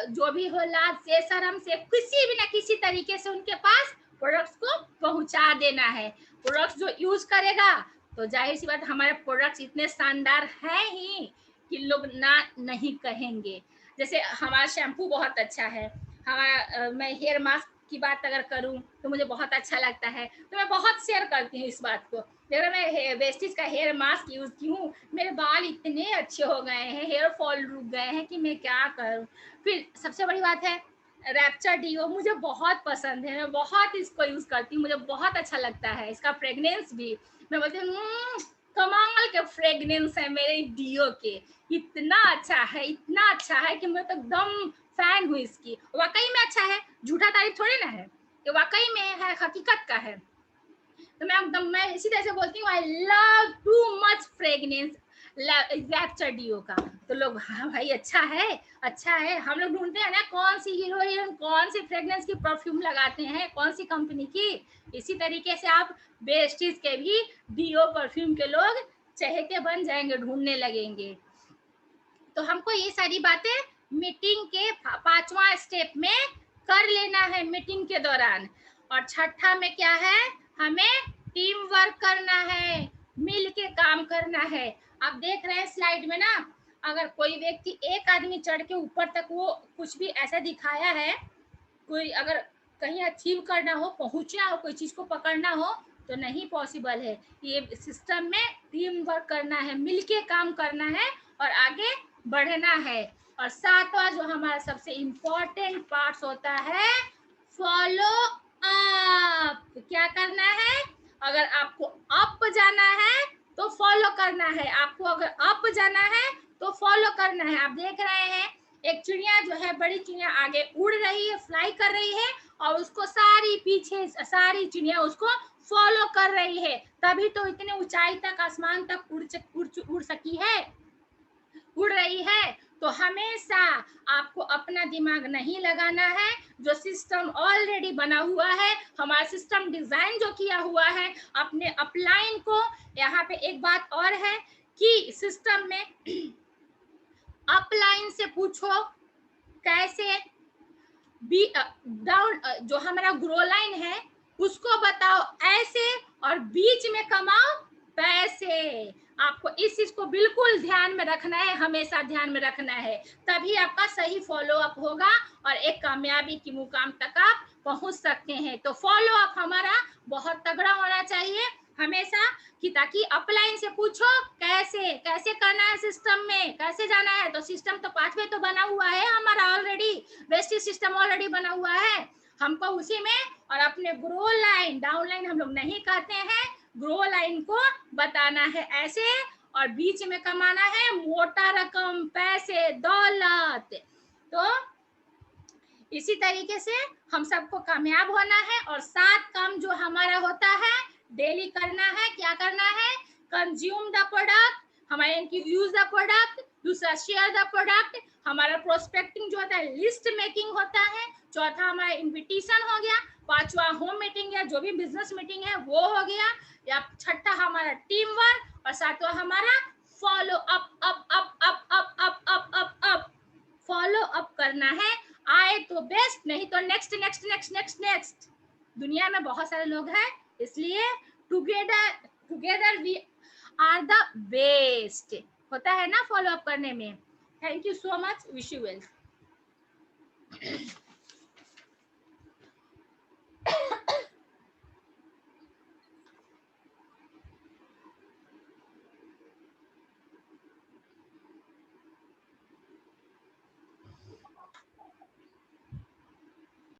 जो भी हो लाज से शर्म से किसी भी ना किसी तरीके से उनके पास प्रोडक्ट्स को पहुंचा देना है। प्रोडक्ट्स जो यूज करेगा तो जाहिर सी बात, हमारे प्रोडक्ट्स इतने शानदार हैं ही कि लोग ना नहीं कहेंगे। जैसे हमारा शैम्पू बहुत अच्छा है, हमारा मैं हेयर मास्क की बात अगर करूं तो मुझे बहुत अच्छा लगता है, तो मैं बहुत शेयर करती हूँ इस बात को। अगर मैं वेस्टिज का हेयर मास्क यूज की हूँ, मेरे बाल इतने अच्छे हो गए हैं, हेयर फॉल रुक गए हैं कि मैं क्या करूँ। फिर सबसे बड़ी बात है रैप्चर डीओ, मुझे बहुत पसंद है, मैं बहुत इसको यूज करती हूँ, मुझे बहुत अच्छा लगता है इसका फ्रेगनेंस भी। मैं बोलती हूँ कमाल के फ्रेगनेंस है मेरे डीओ के, इतना अच्छा है, इतना अच्छा है कि मैं तो एकदम फैन हूँ इसकी। वाकई में अच्छा है, झूठा तारीफ थोड़ी ना है, ये वाकई में है, हकीकत का है। तो मैं इसी तरह से बोलती हूँ, I love too much fragrance rapture deo का। तो लोग हाँ भाई अच्छा है, अच्छा है। हम लोग ढूंढते हैं ना कौन सी हीरो हीरोइन कौन सी फ्रेगनेंस की परफ्यूम लगाते हैं, कौन सी कंपनी की। इसी तरीके से आप बेस्टीज के भी डीओ परफ्यूम के लोग चहेते बन जाएंगे, ढूंढने लगेंगे। तो हमको ये सारी बातें मीटिंग के 5वां स्टेप में कर लेना है मीटिंग के दौरान। और 6ठा में क्या है, हमें टीम वर्क करना है, मिल के काम करना है। आप देख रहे हैं स्लाइड में ना, अगर कोई व्यक्ति एक आदमी चढ़ के ऊपर तक वो कुछ भी ऐसा दिखाया है, कोई अगर कहीं अचीव करना हो, पहुंचना हो, कोई चीज को पकड़ना हो, तो नहीं पॉसिबल है। ये सिस्टम में टीम वर्क करना है, मिलके काम करना है और आगे बढ़ना है। और 7वां जो हमारा सबसे इम्पोर्टेंट पार्ट होता है, फॉलो अप। क्या करना है, अगर आपको अप जाना है तो फॉलो करना है, आपको अगर अप जाना है तो फॉलो करना है। आप देख रहे हैं एक चिड़िया जो है, बड़ी चिड़िया आगे उड़ रही है, फ्लाई कर रही है, और उसको सारी चिड़िया उसको फॉलो कर रही है, तभी तो इतने ऊंचाई तक, आसमान तक उड़ सकी है, उड़ रही है। तो हमेशा आपको अपना दिमाग नहीं लगाना है, जो सिस्टम ऑलरेडी बना हुआ है, हमारा सिस्टम डिजाइन जो किया हुआ है, अपने अपलाइन को। यहाँ पे एक बात और है कि सिस्टम में अपलाइन से पूछो कैसे, डाउन जो हमारा ग्रो लाइन है उसको बताओ ऐसे, और बीच में कमाओ पैसे। आपको इस चीज को बिल्कुल ध्यान में रखना है, हमेशा ध्यान में रखना है, तभी आपका सही फॉलो अप होगा और एक कामयाबी की मुकाम तक आप पहुंच सकते हैं। तो फॉलो अप हमारा बहुत तगड़ा होना चाहिए हमेशा, कि ताकि अपलाइन से पूछो कैसे कैसे करना है, सिस्टम में कैसे जाना है। तो सिस्टम तो 5वें तो बना हुआ है हमारा ऑलरेडी, वेस्टिज सिस्टम ऑलरेडी बना हुआ है, हमको उसी में। और अपने ग्रो लाइन, डाउन लाइन हम लोग नहीं कहते हैं, ग्रो लाइन को बताना है ऐसे, और बीच में कमाना है मोटा रकम, पैसे, दौलत। तो इसी तरीके से हम सबको कामयाब होना है। और 7 काम जो हमारा होता है डेली करना है, क्या करना है, कंज्यूम द प्रोडक्ट, हमारे इनकी यूज द प्रोडक्ट, दूसरा शेयर द प्रोडक्ट, हमारा प्रोस्पेक्टिंग जो होता है लिस्ट मेकिंग होता है, चौथा हमारा इन्विटेशन हो गया, पांचवा होम मीटिंग या जो भी बिजनेस मीटिंग है वो हो गया, या छठा हमारा टीम वर्क, और सातवां हमारा follow up up up up up up up up up follow up करना है। आए तो बेस्ट, नहीं तो next next next next next. दुनिया में बहुत सारे लोग हैं, इसलिए together together we are the best होता है ना फॉलो अप करने में। Thank you so much, wish you well.